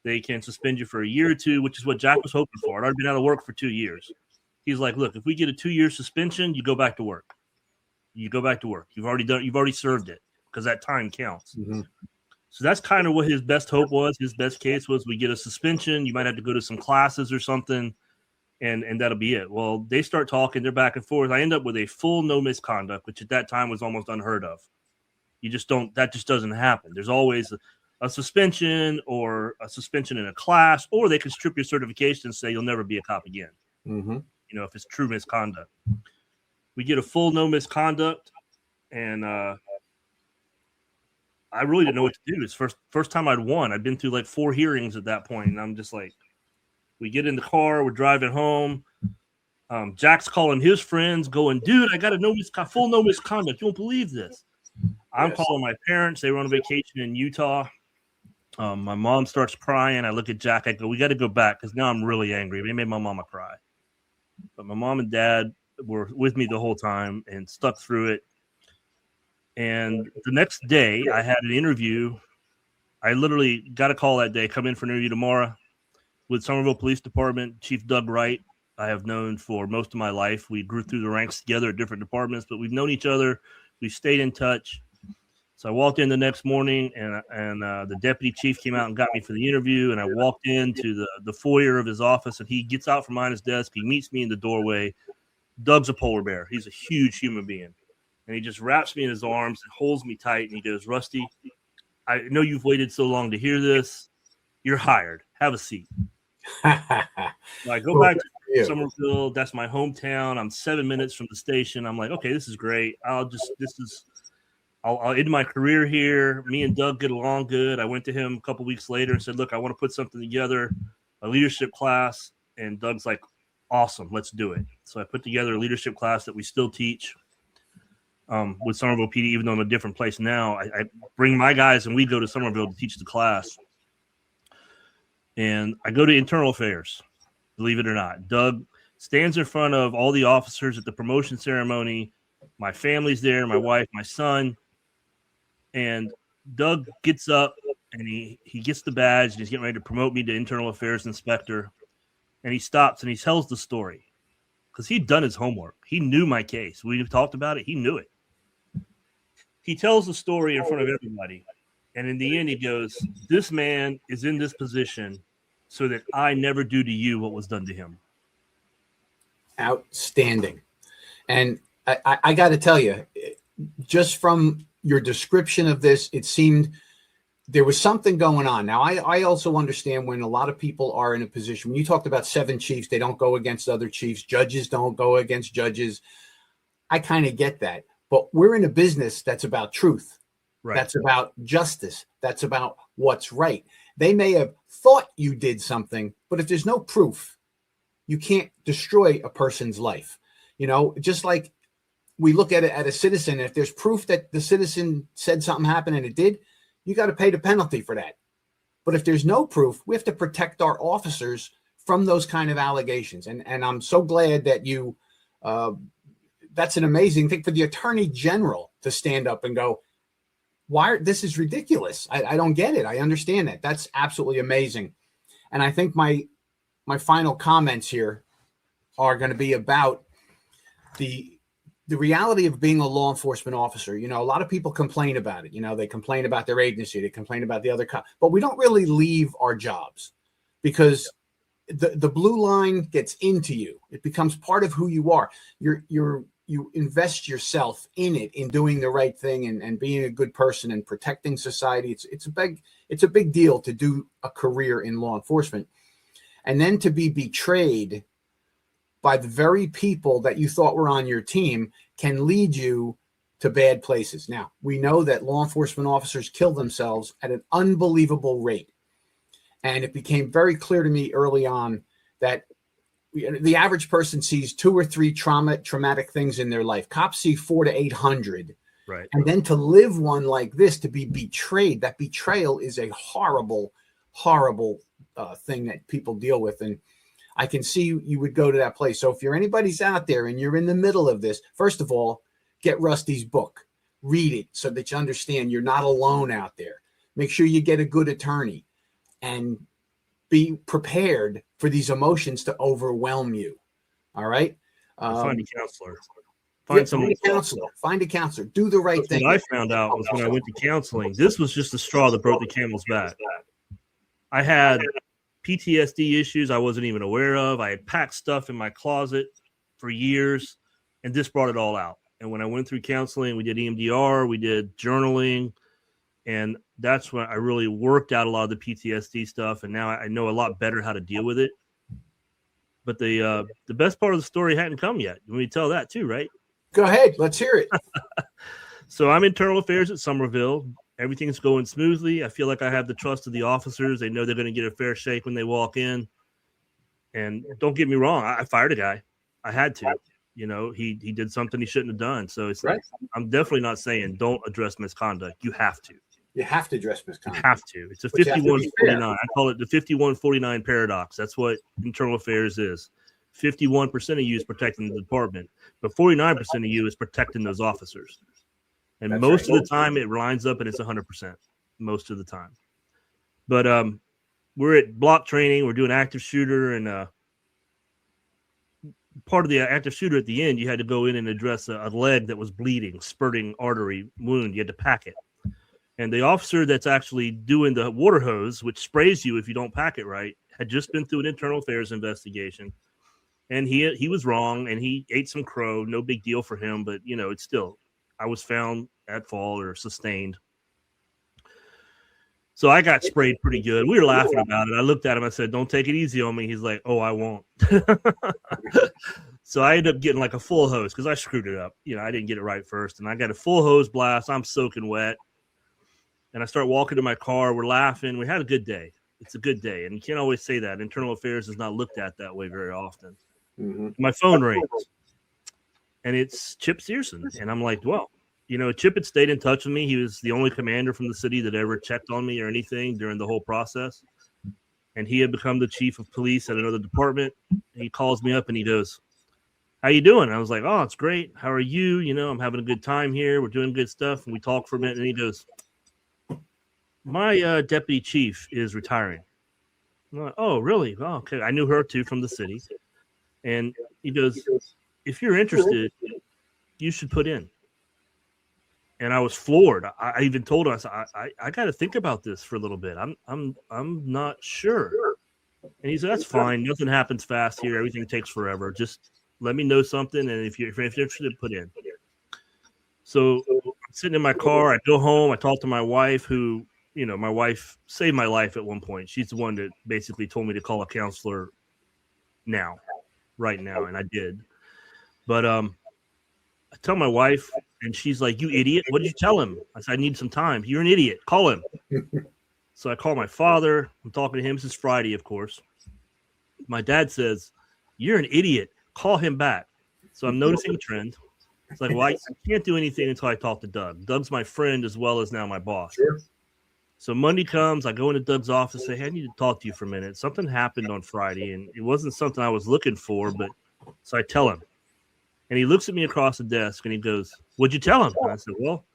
They can suspend you for a year or 2, which is what Jack was hoping for. I'd already been out of work for 2 years. He's like, look, if we get a 2-year suspension, you go back to work. You've already served it, because that time counts. Mm-hmm. So that's kind of what his best hope was. His best case was we get a suspension. You might have to go to some classes or something. And that'll be it. Well, they start talking. They're back and forth. I end up with a full no misconduct, which at that time was almost unheard of. That just doesn't happen. There's always a suspension, or a suspension in a class, or they can strip your certification and say you'll never be a cop again. Mm-hmm. If it's true misconduct. We get a full no misconduct, and I really didn't know what to do. It's first time I'd won. I'd been through like 4 hearings at that point, and I'm just like, we get in the car, we're driving home. Jack's calling his friends, going, dude, I got a full no misconduct. You won't believe this. I'm Yes. calling my parents. They were on vacation in Utah. My mom starts crying. I look at Jack. I go, we got to go back because now I'm really angry. They made my mama cry. But my mom and dad were with me the whole time and stuck through it. And the next day, I had an interview. I literally got a call that day, come in for an interview tomorrow with Somerville Police Department, Chief Doug Wright. I have known for most of my life. We grew through the ranks together at different departments, but we've known each other. We've stayed in touch. So I walked in the next morning, and the deputy chief came out and got me for the interview. And I walked into the foyer of his office, and he gets out from behind his desk. He meets me in the doorway. Doug's a polar bear. He's a huge human being. And he just wraps me in his arms and holds me tight. And he goes, Rusty, I know you've waited so long to hear this. You're hired. Have a seat. I go back to Somerville. That's my hometown. I'm 7 minutes from the station. I'm like, okay, this is great. I'll end my career here. Me and Doug get along good. I went to him a couple weeks later and said, look, I want to put something together, a leadership class. And Doug's like, awesome, let's do it. So I put together a leadership class that we still teach with Somerville PD, even though I'm in a different place now. I bring my guys and we go to Somerville to teach the class. And I go to internal affairs, believe it or not. Doug stands in front of all the officers at the promotion ceremony. My family's there, my wife, my son. And Doug gets up and he gets the badge and he's getting ready to promote me to internal affairs inspector. And he stops and he tells the story because he'd done his homework. He knew my case. We've talked about it. He knew it. He tells the story in front of everybody. And in the end, he goes, this man is in this position so that I never do to you what was done to him. Outstanding. And I got to tell you, just from your description of this, it seemed there was something going on. Now, I also understand when a lot of people are in a position, when you talked about 7 chiefs, they don't go against other chiefs. Judges don't go against judges. I kind of get that. But we're in a business that's about truth. Right. That's about justice. That's about what's right. They may have thought you did something, but if there's no proof, you can't destroy a person's life. You know, just like we look at it at a citizen, if there's proof that the citizen said something happened and it did, you got to pay the penalty for that. But if there's no proof, we have to protect our officers from those kind of allegations. And I'm so glad that you, that's an amazing thing for the attorney general to stand up and go, this is ridiculous. I don't get it. I understand that. That's absolutely amazing. And I think my final comments here are going to be about the reality of being a law enforcement officer. You know, a lot of people complain about it. You know, they complain about their agency, they complain about the other cop, but we don't really leave our jobs because the blue line gets into you. It becomes part of who you are. You invest yourself in it, in doing the right thing and being a good person and protecting society. It's a big deal to do a career in law enforcement. And then to be betrayed by the very people that you thought were on your team can lead you to bad places. Now, we know that law enforcement officers kill themselves at an unbelievable rate. And it became very clear to me early on that the average person sees 2 or 3 traumatic things in their life. Cops see 400 to 800. Right. And then to live one like this, to be betrayed, that betrayal is a horrible, horrible thing that people deal with. And I can see you would go to that place. So if anybody's out there and you're in the middle of this, first of all, get Rusty's book, read it so that you understand you're not alone out there. Make sure you get a good attorney and be prepared for these emotions to overwhelm you. All right. Find a counselor. Find a counselor. Do the right thing. What I found out was when I went to counseling, this was just the straw that broke the camel's back. I had PTSD issues I wasn't even aware of. I had packed stuff in my closet for years, and this brought it all out. And when I went through counseling, we did EMDR, we did journaling, and that's when I really worked out a lot of the PTSD stuff, and now I know a lot better how to deal with it. But the best part of the story hadn't come yet. Let me tell that too, right? Go ahead. Let's hear it. So I'm internal affairs at Somerville. Everything's going smoothly. I feel like I have the trust of the officers. They know they're going to get a fair shake when they walk in. And don't get me wrong, I fired a guy. I had to. You know, he did something he shouldn't have done. So it's Right. I'm definitely not saying don't address misconduct. You have to. You have to address You misconduct. have to. It's a But you have to be fair. 51-49. I call it the 51-49 paradox. That's what internal affairs is. 51% of you is protecting the department, but 49% of you is protecting those officers. And That's most right. of the time it lines up and it's 100% most of the time. But we're at block training. We're doing active shooter, and part of the active shooter at the end, you had to go in and address a leg that was bleeding, spurting artery wound. You had to pack it. And the officer that's actually doing the water hose, which sprays you if you don't pack it right, had just been through an internal affairs investigation. And he was wrong, and he ate some crow. No big deal for him, but, you know, it's still, I was found at fault or sustained. So I got sprayed pretty good. We were laughing about it. I looked at him. I said, don't take it easy on me. He's like, oh, I won't. So I ended up getting like a full hose because I screwed it up. You know, I didn't get it right first. And I got a full hose blast. I'm soaking wet. And I start walking to my car. We're laughing. We had a good day. It's a good day. And you can't always say that. Internal affairs is not looked at that way very often. Mm-hmm. My phone rings. And it's Chip Searson. And I'm like, well, you know, Chip had stayed in touch with me. He was the only commander from the city that ever checked on me or anything during the whole process. And he had become the chief of police at another department. He calls me up and he goes, how you doing? And I was like, oh, it's great. How are you? You know, I'm having a good time here. We're doing good stuff. And we talk for a minute. And he goes, my deputy chief is retiring. I'm like, oh, really? Oh, okay. I knew her too from the city. And he goes, if you're interested, you should put in. And I was floored. I even told him, I said, I got to think about this for a little bit. I'm not sure. And he said, that's fine. Nothing happens fast here. Everything takes forever. Just let me know something. And if you're interested, put in. So I'm sitting in my car. I go home. I talk to my wife, who, you know, my wife saved my life at one point. She's the one that basically told me to call a counselor right now. And I did. But I tell my wife, and she's like, you idiot. What did you tell him? I said, I need some time. You're an idiot. Call him. So I call my father. I'm talking to him. This is Friday, of course. My dad says, you're an idiot. Call him back. So I'm noticing a trend. It's like, well, I can't do anything until I talk to Doug. Doug's my friend as well as now my boss. Sure. So Monday comes, I go into Doug's office and say, hey, I need to talk to you for a minute. Something happened on Friday, and it wasn't something I was looking for, but so I tell him. And he looks at me across the desk and he goes, what'd you tell him? And I said, well,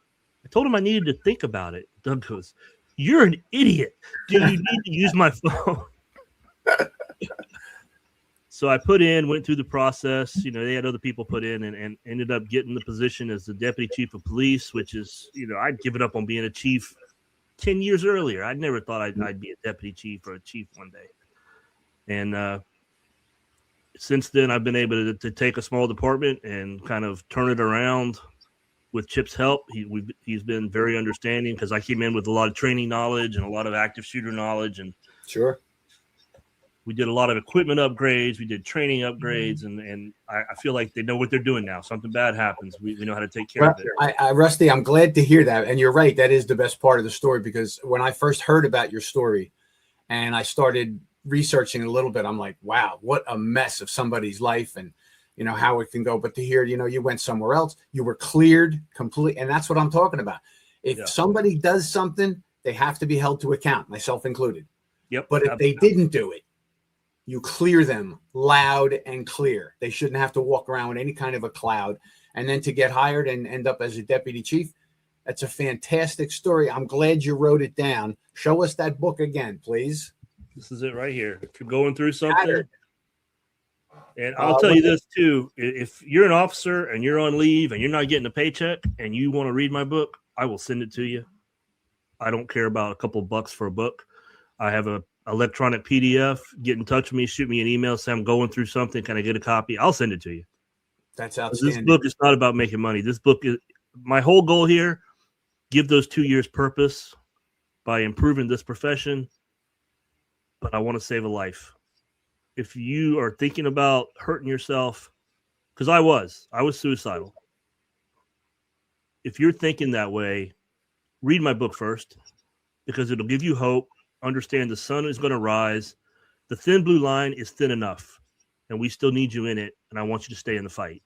I told him I needed to think about it. Doug goes, you're an idiot. Do you need to use my phone? So I went through the process. You know, they had other people put in and ended up getting the position as the deputy chief of police, which is, you know, I'd given up on being a chief 10 years earlier. I never thought I'd be a deputy chief or a chief one day. And since then, I've been able to take a small department and kind of turn it around with Chip's help. He's been very understanding because I came in with a lot of training knowledge and a lot of active shooter knowledge. And sure, we did a lot of equipment upgrades. We did training upgrades, and I feel like they know what they're doing now. Something bad happens, we know how to take care of it. Rusty, I'm glad to hear that. And you're right. That is the best part of the story, because when I first heard about your story and I started researching a little bit, I'm like, wow, what a mess of somebody's life, and you know how it can go. But to hear, you know, you went somewhere else, you were cleared completely, and that's what I'm talking about. If somebody does something, they have to be held to account, myself included. Yep. But if they didn't do it, you clear them loud and clear. They shouldn't have to walk around with any kind of a cloud. And then to get hired and end up as a deputy chief, that's a fantastic story. I'm glad you wrote it down. Show us that book again, please. This is it right here. If you're going through something, and I'll tell you this too, if you're an officer and you're on leave and you're not getting a paycheck and you want to read my book, I will send it to you. I don't care about a couple of bucks for a book. I have a electronic PDF. Get in touch with me, shoot me an email, say I'm going through something. Can I get a copy? I'll send it to you. That's outstanding. This book is not about making money. This book is my whole goal here. Give those 2 years purpose by improving this profession. But I want to save a life. If you are thinking about hurting yourself, because I was suicidal. If you're thinking that way, read my book first, because it'll give you hope. Understand the sun is going to rise. The thin blue line is thin enough, and we still need you in it. And I want you to stay in the fight.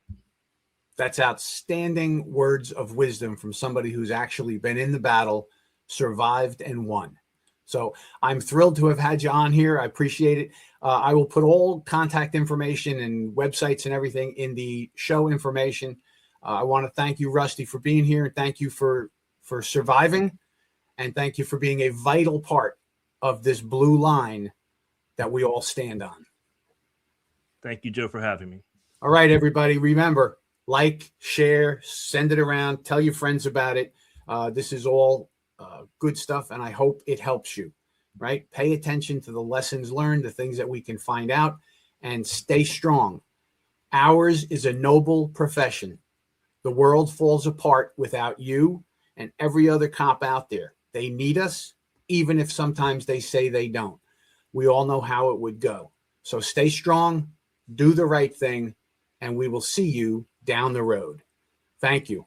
That's outstanding words of wisdom from somebody who's actually been in the battle, survived, and won. So I'm thrilled to have had you on here. I appreciate it. I will put all contact information and websites and everything in the show information. I want to thank you, Rusty, for being here, and thank you for surviving, and thank you for being a vital part of this blue line that we all stand on. Thank you, Joe, for having me. All right, everybody. Remember, like, share, send it around, tell your friends about it. This is all good stuff, and I hope it helps you, right? Pay attention to the lessons learned, the things that we can find out, and stay strong. Ours is a noble profession. The world falls apart without you and every other cop out there. They need us, even if sometimes they say they don't. We all know how it would go. So stay strong, do the right thing, and we will see you down the road. Thank you.